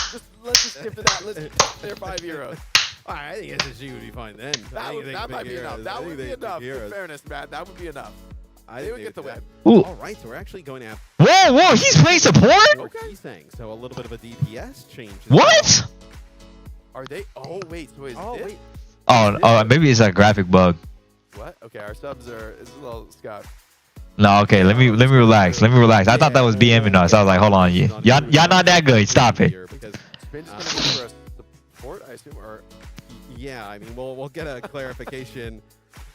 Let's just skip to that. Let's pick their 5 heroes. I think SSG would be fine then. That might be enough. That would be enough. In fairness, Matt, that would be enough. They would get the win. Ooh. All right, so we're actually going to have. Whoa, he's playing support? Okay. He's saying so a little bit of a DPS change. What? Are they? Oh wait, so is Oh this? wait. Oh, maybe it's a graphic bug. What? Okay, our subs are. It's a little Scott. No, okay, let me relax. Let me relax. I thought that was BMing us. I was like, hold on, y'all not that good. Stop it. Spin's gonna be for a support, I assume, or yeah, I mean, we'll get a clarification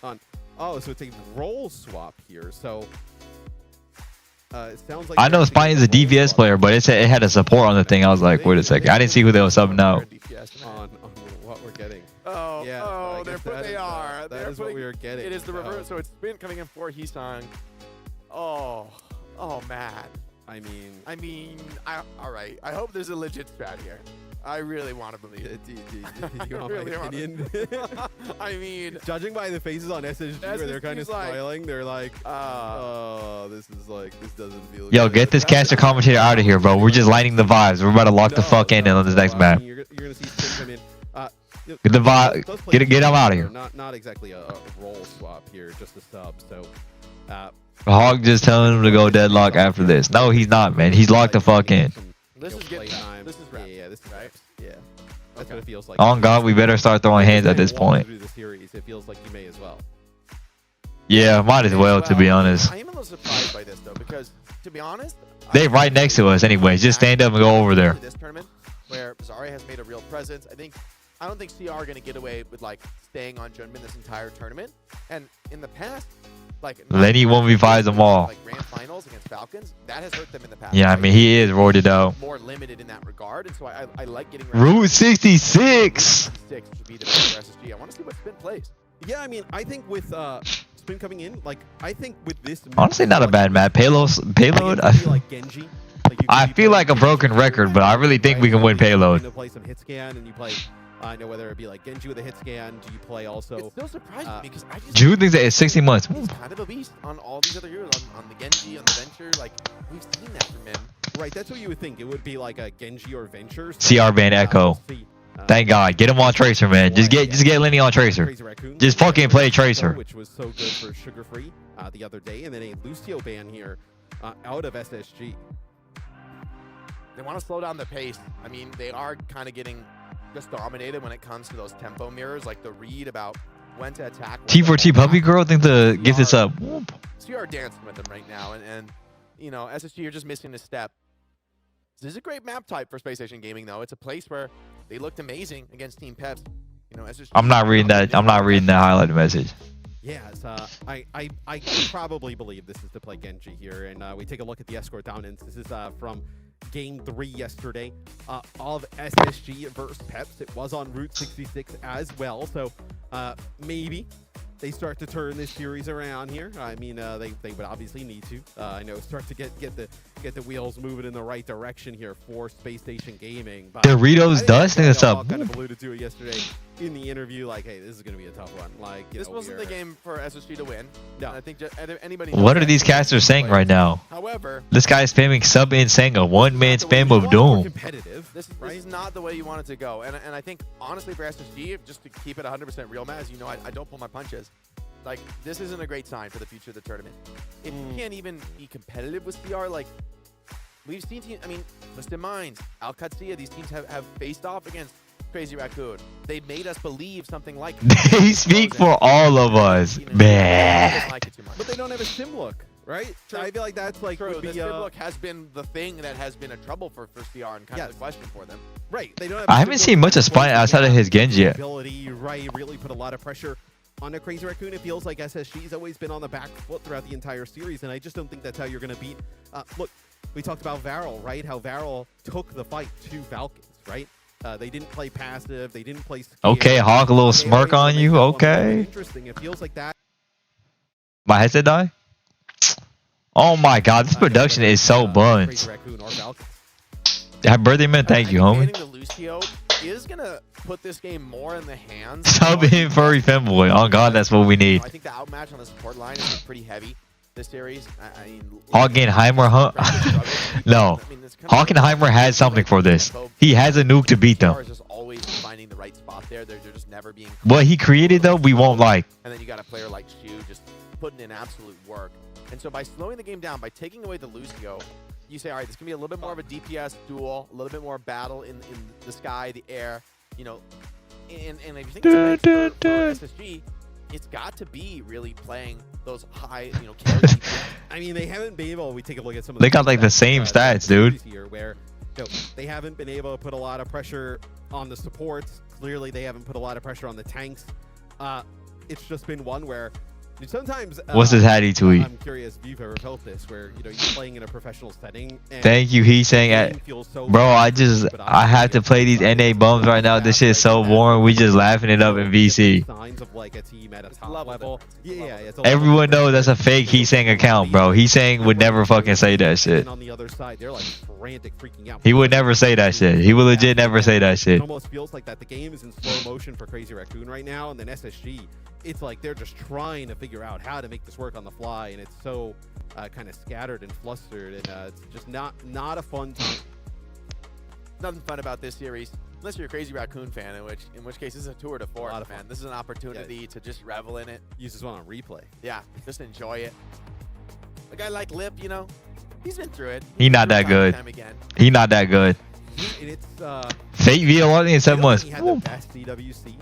on. Oh, so it's a role swap here. So it sounds like I know Spine is a DPS player, but it said it had a support on the thing. I was like, wait a second. I didn't see who they were subbing out. on what we're getting. Oh, yeah, oh, they are. That is what we are getting. It is the reverse. So it's Spin coming in for Heesang. Oh, man. I mean, all right. I hope there's a legit strat here. I really want to believe it. Do you want my opinion? I mean, judging by the faces on SSG where they're kind of smiling, they're like, oh, this doesn't feel good. Yo, get this caster commentator out of here, bro. We're just lighting the vibes. We're about to lock the fuck in on this next map. You're gonna see Spin come in. Get the vibe. Get him out of here. Not exactly a role swap here, just a sub. So, Hog just telling him to go deadlock after this. No, he's not, man. He's locked the fuck in. This is good time. This is rap. Yeah, this is right. Yeah, that's what it feels like. On God, we better start throwing hands at this point. The series, it feels like you may as well. Yeah, might as well, to be honest. I am a little surprised by this though, because to be honest, they right next to us anyway. Just stand up and go over there. This tournament, where Zarya has made a real presence, I don't think CR are going to get away with like staying on Junmin this entire tournament. And in the past, Like Lenny 1v5s them all. Like grand finals against Falcons, that has hurt them in the past. Yeah, I mean, he is roided out. More limited in that regard, and so I like getting Route 66. 66 would be the best for SSG. I want to see what Spin plays. Yeah, I mean, I think with Spin coming in, like I think with this Honestly, not a bad map. Payload. Like Genji. Like I feel like a broken record, but I really think we can win payload. You play some hit scan, and you play. I know whether it be like Genji with a hit scan. Do you play also? It's still surprising me because I just Jude thinks that it's 60 months. he's kind of a beast on all these other heroes, on the Genji, on the Venture. Like we've seen that from him. Right, that's what you would think. It would be like a Genji or Venture. CR ban Echo. We'll see. Thank God. Get him on Tracer, man. Just get Lenny on Tracer. Crazy Raccoons. Just fucking play Tracer. Which was so good for Sugar Free the other day, and then a Lucio ban here out of SSG. They want to slow down the pace. I mean, they are kind of getting just dominated when it comes to those tempo mirrors, like the read about when to attack. T4T Puppy Girl think to give this up. So you are dancing with them right now, and you know, SSG, you're just missing a step. This is a great map type for Spacestation Gaming, though. It's a place where they looked amazing against Team Peps. You know, SSG. I'm not reading that. I'm not reading that highlighted message. Yes, I probably believe this is to play Genji here, and we take a look at the escort dominance. This is from Game 3 yesterday of SSG versus Peps. It was on Route 66 as well, so maybe they start to turn this series around here. I mean, they would obviously need to. I know start to get the wheels moving in the right direction here for Space Station Gaming. But Doritos dusting us up. Kind of alluded to it yesterday in the interview, like, hey, this is gonna be a tough one. Like, this wasn't the game for SSG to win. No, I think anybody. What are these casters saying right now? However, this guy is spamming sub in, saying a one-man spam of doom. Competitive. This is not the way you want it to go, and I think honestly for SSG, just to keep it 100% real, Matt, as you know, I don't pull my punches. Like, this isn't a great sign for the future of the tournament. If you can't even be competitive with CR, like, we've seen teams, I mean, Twisted Minds, Al-Qadsiya, these teams have faced off against Crazy Raccoon. They made us believe something like They speak for all of us. Man. But they don't have a sim look, right? True. I feel like that's like True. would be, the sim look has been the thing that has been a trouble for CR and kind of the question for them. Right. They don't have I haven't seen much of Spine outside of his Genji yet. Ability, right, really put a lot of pressure on a Crazy Raccoon. It feels like SSG's always been on the back foot throughout the entire series, and I just don't think that's how you're going to beat. Look, we talked about Varel, right? How Varel took the fight to Falcons, right? They didn't play passive. They didn't play scared. Okay, Hawk, a little smirk on you. Okay. Interesting. It feels like that. My headset died? Oh my God, this production is so buns. Crazy Raccoon or Falcons. Happy birthday, man. Thank you, homie. The Lucio is going to put this game more in the hands. Sub in furry femboy. Oh God, that's what we need. I think the outmatch on the support line is pretty heavy this series. I mean, Hockenheimer, huh? No. Hockenheimer has something for this. He has a nuke to beat them. Just always finding the right spot there. They're just never being. What he created, though, we won't like. And then you got a player like Shu just putting in absolute work. And so by slowing the game down, by taking away the Lucio, you say, all right, this can be a little bit more of a DPS duel, a little bit more battle in the sky, the air, you know. And if you think about it for SSG, it's got to be really playing those high, you know, carry DPS. I mean, they haven't been able. We take a look at some of. They got like the same stats, dude. Here, where they haven't been able to put a lot of pressure on the supports. Clearly, they haven't put a lot of pressure on the tanks. It's just been one where sometimes. What's his Hattie tweet? I'm curious if you've ever felt this, where you're playing in a professional setting. And thank you. He's saying, bro, I have to play these NA bums right now. This shit is so boring. We just laughing it up in VC. Signs of like a team at a top level. Everyone knows that's a fake He's saying account, bro. He's saying would never fucking say that shit. On the other side, they're like frantic, freaking out. He would never say that shit. He would legit never say that shit. It almost feels like that the game is in slow motion for Crazy Raccoon right now, and then SSG, it's like they're just trying to figure out how to make this work on the fly, and it's so kind of scattered and flustered, and it's just not a fun time. Nothing fun about this series, unless you're a Crazy Raccoon fan, in which case this is a tour de force, man. This is an opportunity to just revel in it. Use this one on replay. Yeah, just enjoy it. A guy like Lip, you know, he's been through it. He not that good. He not that good. And it's Fate VL in 7 months. He had the best CWC.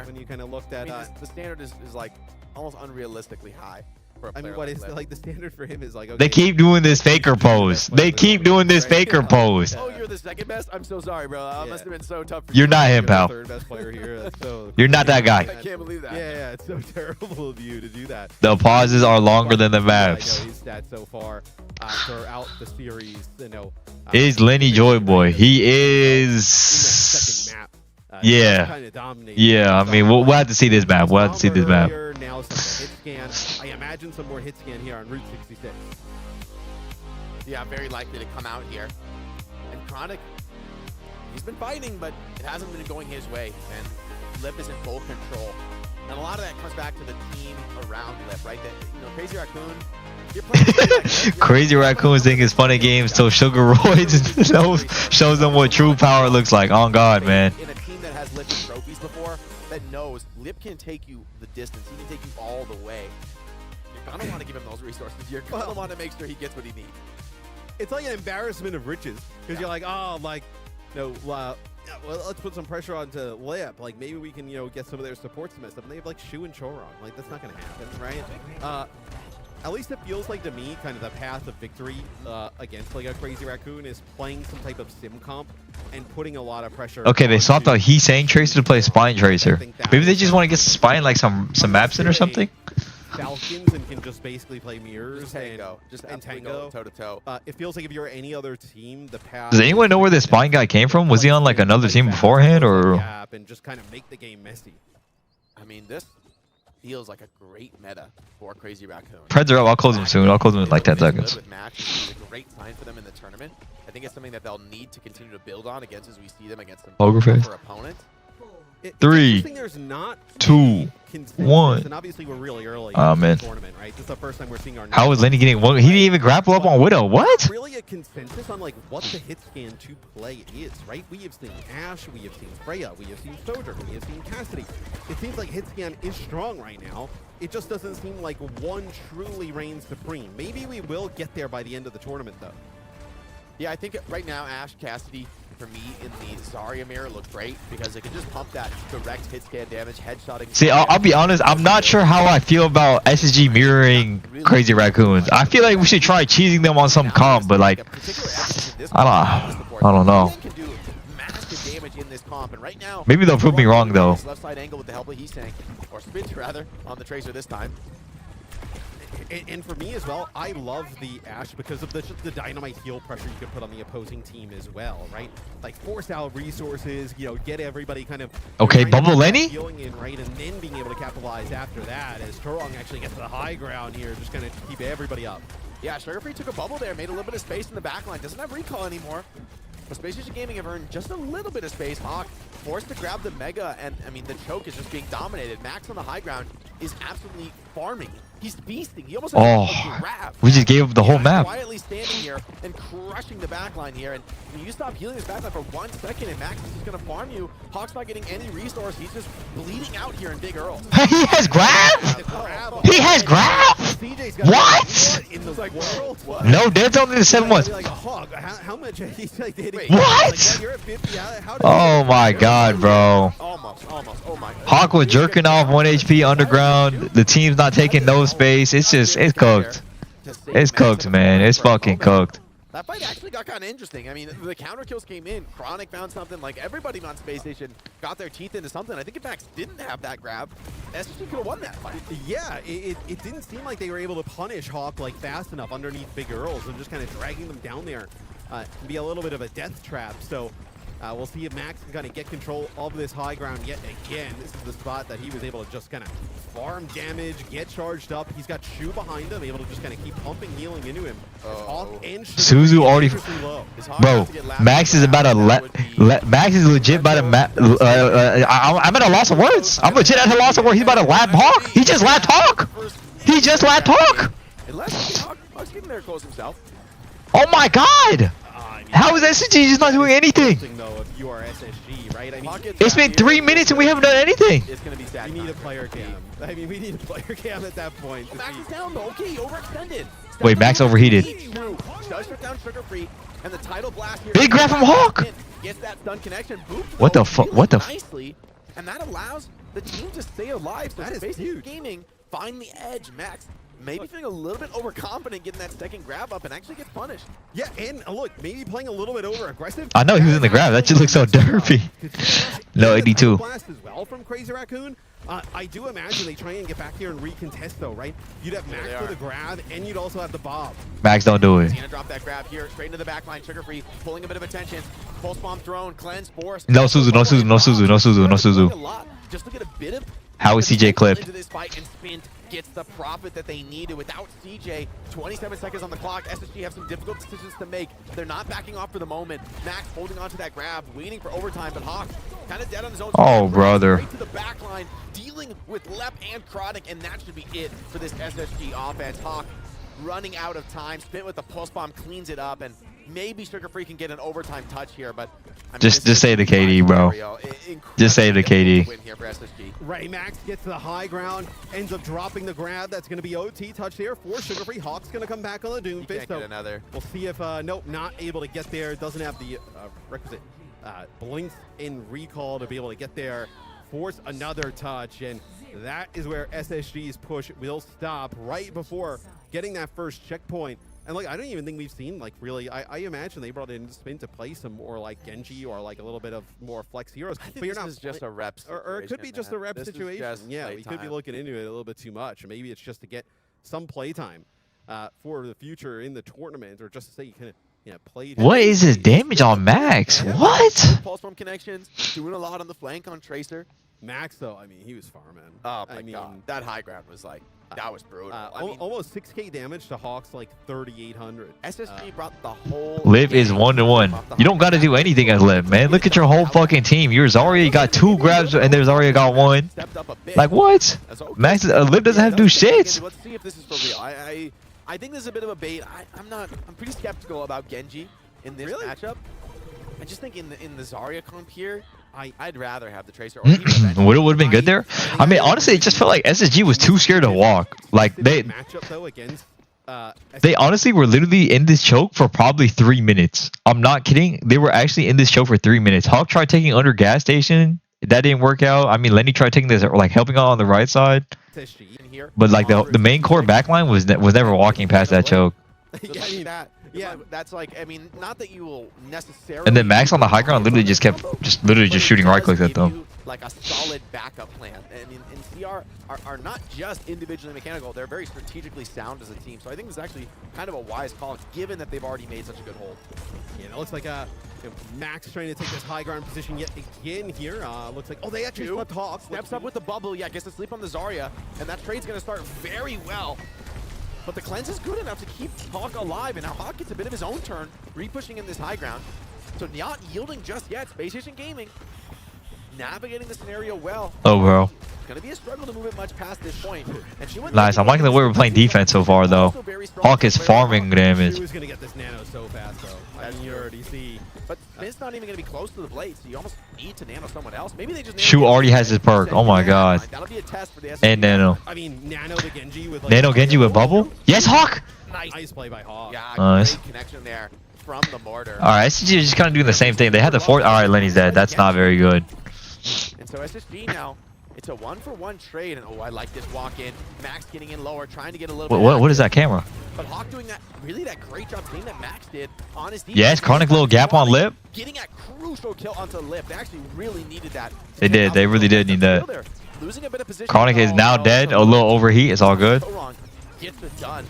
When you kind of looked at the standard is like almost unrealistically high for a I player mean, what is Lip. like the standard for him is like, okay, They keep doing this faker pose. They keep doing this faker pose. Oh, you're the second best? I'm so sorry, bro. That must have been so tough for You're you. not him, you're the pal. third best player here. That's so You're not that guy. I can't believe that. Yeah, it's so terrible of you to do that. The pauses are longer than the I know maps. his stats so far throughout the series. You know, Is Lenny Joy Boy? He in that is. second map. Yeah. Kinda dominated. Yeah, I mean, we'll have to see this map. We'll have to see this map. Earlier, now some hit scan. I imagine some more hit scan here on Route 66. Yeah, very likely to come out here. And Chronic, he's been fighting, but it hasn't been going his way. And Lip is in full control. And a lot of that comes back to the team around Lip, right? That, you know, Crazy Raccoon. You're playing like Crazy Raccoons think it's funny games till Sugar Roids shows them what true power looks like. On God, man. In a team that has lifted trophies before, that knows Lip can take you the distance. He can take you all the way. You're gonna want to give him those resources. You're gonna want to make sure he gets what he needs. It's like an embarrassment of riches because you're like, oh, like, no, well, let's put some pressure onto Lip. Like, maybe we can, you know, get some of their supports messed up. And they have like Shu and Choron. Like, that's not gonna happen, right? At least it feels like to me, kind of the path of victory against like a Crazy Raccoon is playing some type of sim comp and putting a lot of pressure. Okay, they swapped out onto, He Sang Tracer to play Spine Tracer. Maybe they just want to get Spine like some maps in or something. Falcons and can just basically play mirrors Just Tango. Just and absolutely Tango. go toe to toe. It feels like if you're any other team, the path. Does anyone know where this Spine guy came from? Was he on like another team beforehand, or? And just kind of make the game messy. I mean, this feels like a great meta for Crazy Raccoon. Preds are up. I'll close them soon. I'll close them in like 10 seconds. With Max is a great sign for them in the tournament. I think it's something that they'll need to continue to build on against as we see them against some Poker face. tougher opponents. It's 3, interesting there's not 2, consensus, 1. And obviously we're really early Oh, in man. the tournament, right? This is the first time we're seeing our. How is Lenny getting one? He didn't even grapple up on Widow. What? Not really a consensus on like what the hit scan to play is, right? We have seen Ashe, we have seen Freya, we have seen Sojourn, we have seen Cassidy. It seems like hit scan is strong right now. It just doesn't seem like one truly reigns supreme. Maybe we will get there by the end of the tournament, though. Yeah, I think right now Ashe, Cassidy, for me in the Zarya mirror look great because they can just pump that direct hit scan damage, headshotting. See, I'll be honest. I'm not sure how I feel about SSG mirroring Crazy Raccoons. I feel like we should try cheesing them on some comp, but like, I don't know. Maybe they'll prove me wrong though. Left side angle with the help of He Sang, or Spitz rather, on the Tracer this time. And for me as well, I love the Ashe because of the dynamite heal pressure you can put on the opposing team as well, right? Like force out resources, you know, get everybody kind of Okay, Bubble Lenny? healing in, right? And then being able to capitalize after that as Turong actually gets the high ground here, just kind of keep everybody up. Yeah, Sugarfree took a bubble there, made a little bit of space in the backline, doesn't have recall anymore. But Spacestation Gaming have earned just a little bit of space. Hawk forced to grab the Mega, and I mean, the choke is just being dominated. Max on the high ground is absolutely farming. He's feasting. He almost has a grab. We just gave up the whole map. Quietly standing here and crushing the backline here. And when you stop healing this backline for 1 second, and Max is just going to farm you, Hawk's not getting any resource. He's just bleeding out here in Big Earl. He has grab? He has grab? What? In the world? What? No, that's only the 7 months. Like a hog. How much? He's like hitting. What? You're at 50. How Oh my God, bro. Almost. Oh my. Hawk was jerking off 1 HP underground. The team's not taking no space. It's just, it's cooked. It's cooked, man. It's fucking cooked. That fight actually got kind of interesting. I mean, the counter kills came in. Chronic found something. Like, everybody on Space Station got their teeth into something. I think if Max didn't have that grab, SSG could have won that fight. Yeah, it didn't seem like they were able to punish Hawk like fast enough underneath Big Earls and just kind of dragging them down there can be a little bit of a death trap. So we'll see if Max can kind of get control of this high ground yet again. This is the spot that he was able to just kind of farm damage, get charged up. He's got Shu behind him, able to just kind of keep pumping healing into him. Hawk and Suzu already, bro. Max is about to Max is legit about to. I'm at a loss of words. I'm legit at a loss of words. He's about to lap Hawk. He just lapped Hawk. He just lapped Hawk. Hawk's getting there close himself. Oh my God. How is SSG just not doing anything? Though, if you are SSG, right? I mean, It's been 3 minutes and we haven't done anything. It's gonna be sad. We need a player cam. I mean, we need a player cam at that point. Max is down though. Okay, overextended. Wait, Max overheated. Does shut down Sugarfree, and the title blast here. Big grab from Hawk. Gets that stun connection. Boop. What the fuck? What the? Nicely, and that allows the team to stay alive. So That is Spacestation huge. Gaming find the edge. Max maybe feeling a little bit overconfident getting that second grab up and actually gets punished. Yeah, and look, maybe playing a little bit over aggressive. I know he was in the grab. That just looks so derpy. No, 82. Blast as well from Crazy Raccoon. I do imagine they try and get back here and recontest though, right? You'd have Max for the grab, and you'd also have the Bob. Max, don't do it. He's gonna drop that grab here, straight into the back line, Sugar Free, pulling a bit of attention. Pulse bomb thrown, cleanse, force. No Suzu, no Suzu, no Suzu, no Suzu, no Suzu. Just to get a bit of How is CJ clipped? into this fight, and Spint gets the profit that they needed. Without CJ, 27 seconds on the clock. SSG have some difficult decisions to make. They're not backing off for the moment. Max holding on to that grab, waiting for overtime, but Hawk kind of dead on his own. Oh, brother. Straight to the back line, dealing with Lep and Chronic, and that should be it for this SSG offense. Hawk running out of time. Spint with the pulse bomb cleans it up, and maybe Sugar Free can get an overtime touch here, but I mean, Just say the KD, bro. Just say the KD. Win here for SSG. Right, Max gets to the high ground, ends up dropping the grab. That's going to be OT touch there for Sugar Free. Hawk's going to come back on the Doomfist. Can't get another. We'll see if, nope, not able to get there. Doesn't have the requisite blink in recall to be able to get there. Force another touch, and that is where SSG's push will stop right before getting that first checkpoint. And like, I don't even think we've seen like really. I imagine they brought in Spin to play some more like Genji or like a little bit of more flex heroes. But you're not. This is just a rep situation, or it could be just a rep situation. Yeah, we could be looking into it a little bit too much. Or maybe it's just to get some playtime for the future in the tournament, or just to say you kind of play. What is his damage on Max? What? Pulse bomb connections, doing a lot on the flank on Tracer. Max though, I mean, he was farming. Oh my god, that high ground was like. That was brutal. I mean, almost 6k damage to Hawks, like 3,800. SSG brought the whole. Liv is 1-1. You don't got to do anything as Liv, man. Look at your whole fucking team. You're Zarya got 2 grabs and there's Zarya got 1. Like what? Max, Liv doesn't have to do shit. Let's see if this is for real. I think this is a bit of a bait. I'm pretty skeptical about Genji in this matchup. I just think in the Zarya comp here, I'd rather have the Tracer. Or would have been good there. I mean, honestly, it just felt like SSG was too scared to walk. Like they honestly were literally in this choke for probably 3 minutes. I'm not kidding. They were actually in this choke for 3 minutes. Hawk tried taking under gas station. That didn't work out. I mean, Lenny tried taking this, like helping out on the right side. But like the main core backline was never walking past that choke. Yeah, that's like, I mean, not that you will necessarily. And then Max on the high ground literally just kept literally shooting right clicks at them. Like a solid backup plan. I mean, and CR are not just individually mechanical; they're very strategically sound as a team. So I think this is actually kind of a wise call, given that they've already made such a good hold. Yeah, it looks like Max trying to take this high ground position yet again here. Looks like they actually swept Hawk. Steps up with the bubble. Yeah, gets to sleep on the Zarya, and that trade's going to start very well. But the cleanse is good enough to keep Hawk alive, and now Hawk gets a bit of his own turn, re-pushing in this high ground. So not yielding just yet. Spacestation Gaming navigating the scenario well. Oh, bro. It's going to be a struggle to move it much past this point. And she went nice. I'm liking the way we're playing defense so far, though. Hawk is farming damage. She was going to get this nano so fast, though. I mean, you already see. But Spin's not even going to be close to the blade, so you almost need to nano someone else. Maybe they just. Shu already has his perk. Oh my god. That'll be a test for the and nano. I mean, nano to Genji with like. Nano Genji with bubble? Yes, Hawk! Nice play by Hawk. Yeah, nice. Great connection there from the mortar. Alright, SSG is just kind of doing the same thing. They had the fort. Alright, Lenny's dead. That's not very good. And so SSG now, it's a 1-for-1 trade, and oh, I like this walk in. Max getting in lower, trying to get a little bit. What is that camera? But Hawk doing that great job thing that Max did on his defense. Yes, Chronic little gap on Lip. Getting that crucial kill onto Lip. They actually really needed that. They did. They really did need that. Losing a bit of position. Chronic is now dead. A little overheat. It's all good. Gets it done.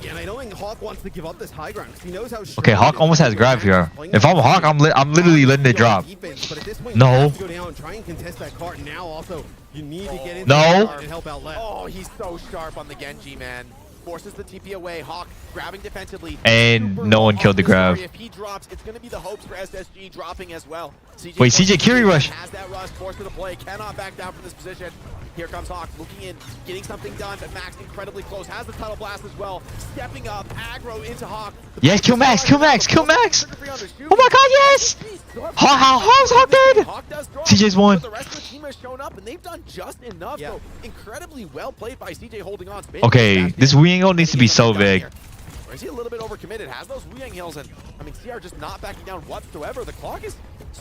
Yeah, and I don't think Hawk wants to give up this high ground because he knows how. Okay, Hawk almost has grab here. If I'm Hawk, I'm literally letting it drop. No. No. Oh, he's so sharp on the Genji, man. Forces the TP away. Hawk grabbing defensively. And no one killed the grab. If he drops, it's going to be the hopes for SSG dropping as well. Wait, CJ Curie rush. Has that rush, forced to the play, cannot back down from this position. Here comes Hawk, looking in, getting something done, but Max incredibly close, has the tunnel blast as well, stepping up, aggro into Hawk. Yes, kill Max, kill Max, kill Max! Oh my god, yes! How's Hawk dead? CJ's won. The rest of the team has shown up, and they've done just enough, so incredibly well played by CJ holding on. Okay, this Wingo needs to be so big. Or is he a little bit overcommitted? Has those Wuyang heals, and I mean, CR just not backing down whatsoever. The clock is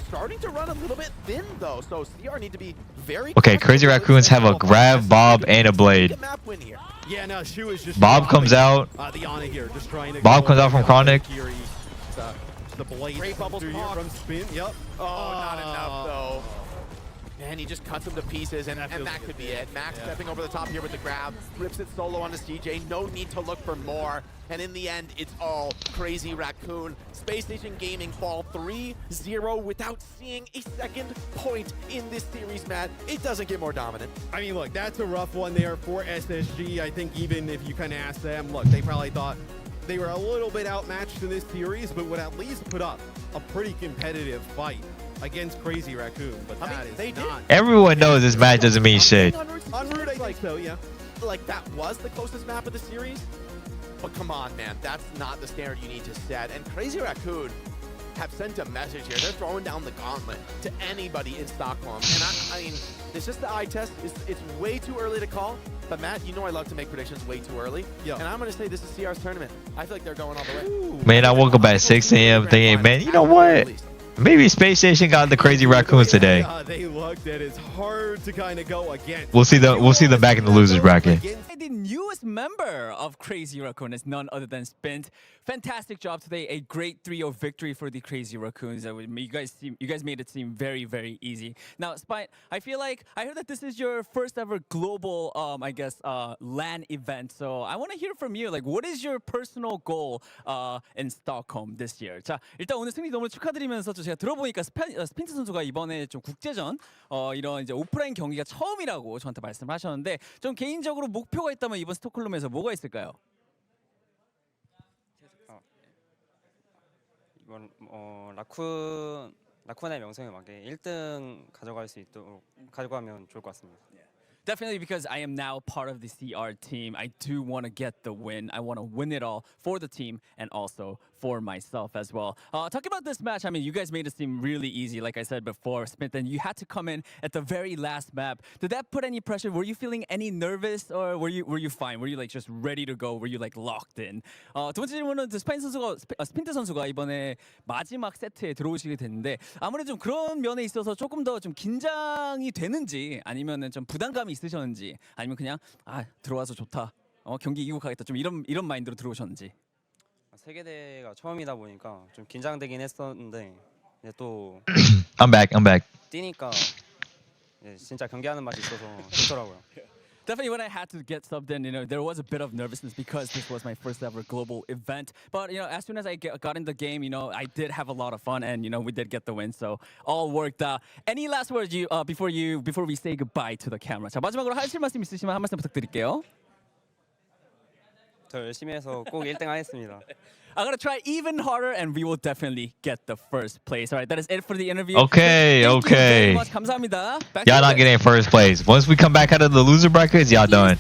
starting to run a little bit thin, though, so CR need to be very Okay, careful Crazy with Raccoons have a this. grab, bob, and a blade. Big map win here. Yeah, no, Shu is just Bob comes out. The Ana here, just trying to Bob go comes out from away Chronic. Kiri. The blade Great bubbles through from here Hawk. from spin. Yep. Oh, not enough, though. And he just cuts him to pieces, and That feels that good. could be it. Max Yeah. stepping over the top here with the grab, rips it solo onto CJ. No need to look for more. And in the end, it's all Crazy Raccoon. Spacestation Gaming fall 3-0 without seeing a second point in this series, Matt. It doesn't get more dominant. I mean, look, that's a rough one there for SSG. I think even if you kind of ask them, look, they probably thought they were a little bit outmatched in this series, but would at least put up a pretty competitive fight against Crazy Raccoon. But I mean, that is they did. not. Everyone knows this match doesn't mean shit. On route, I think so, yeah. Like, that was the closest map of the series. But come on, man, that's not the standard you need to set. And Crazy Raccoon have sent a message here. They're throwing down the gauntlet to anybody in Stockholm. And I mean, it's just the eye test. It's way too early to call. But Matt, you know I love to make predictions way too early. Yeah. And I'm going to say this is CR's tournament. I feel like they're going all the way. Ooh. Man, I woke up at 6 a.m. thinking, man, you know what? Maybe Space Station got the Crazy Raccoons today. They looked at it's hard to kind of go against. We'll see them back in the losers bracket. The newest member of Crazy Raccoon is none other than Spint. Fantastic job today. A great 3-0 victory for the Crazy Raccoons. You guys made it seem very, very easy. Now, Spite, I feel like I heard that this is your first ever global, LAN event. So I want to hear from you. Like, what is your personal goal in Stockholm this year? 자, 일단 오늘 승리 너무 축하드리면서 제가 들어보니까 스핀트 선수가 이번에 좀 국제전 이런 이제 오프라인 경기가 처음이라고 저한테 말씀을 하셨는데 좀 개인적으로 목표가 있다면 이번 스톡홀름에서 뭐가 있을까요? 이번 라쿤의 명성에 맞게 1등 가져가면 좋을 것 같습니다. Definitely, because I am now part of the CR team. I do want to get the win. I want to win it all for the team and also for myself as well. Talking about this match, I mean, you guys made it seem really easy. Like I said before, Smith, and you had to come in at the very last map. Did that put any pressure? Were you feeling any nervous, or were you fine? Were you like just ready to go? Were you like locked in? 두 번째 질문은 스핀트 선수가 이번에 마지막 세트에 들어오시게 됐는데 아무래도 좀 그런 면에 있어서 조금 더 좀 긴장이 되는지 아니면은 좀 부담감이 있으셨는지 아니면 그냥 들어와서 좋다. 경기 이기고 가겠다. 좀 이런 마인드로 들어오셨는지. 세계대회가 처음이다 보니까 좀 긴장되긴 했었는데 이제 또 I'm back. 뛰니까 진짜 경기하는 맛이 있어서 좋더라고요. Definitely, when I had to get subbed in, there was a bit of nervousness because this was my first ever global event. But as soon as I got in the game, I did have a lot of fun, and we did get the win. So all worked out. Any last words before we say goodbye to the camera? 자, 마지막으로 하실 말씀 있으시면 한 말씀 부탁드릴게요. 더 열심히 해서 꼭 1등 하겠습니다. I'm gonna try even harder, and we will definitely get the first place. All right, that is it for the interview. Okay. Thank you very much. 감사합니다. Back to Y'all you not guys. getting first place. Once we come back out of the loser brackets, y'all done.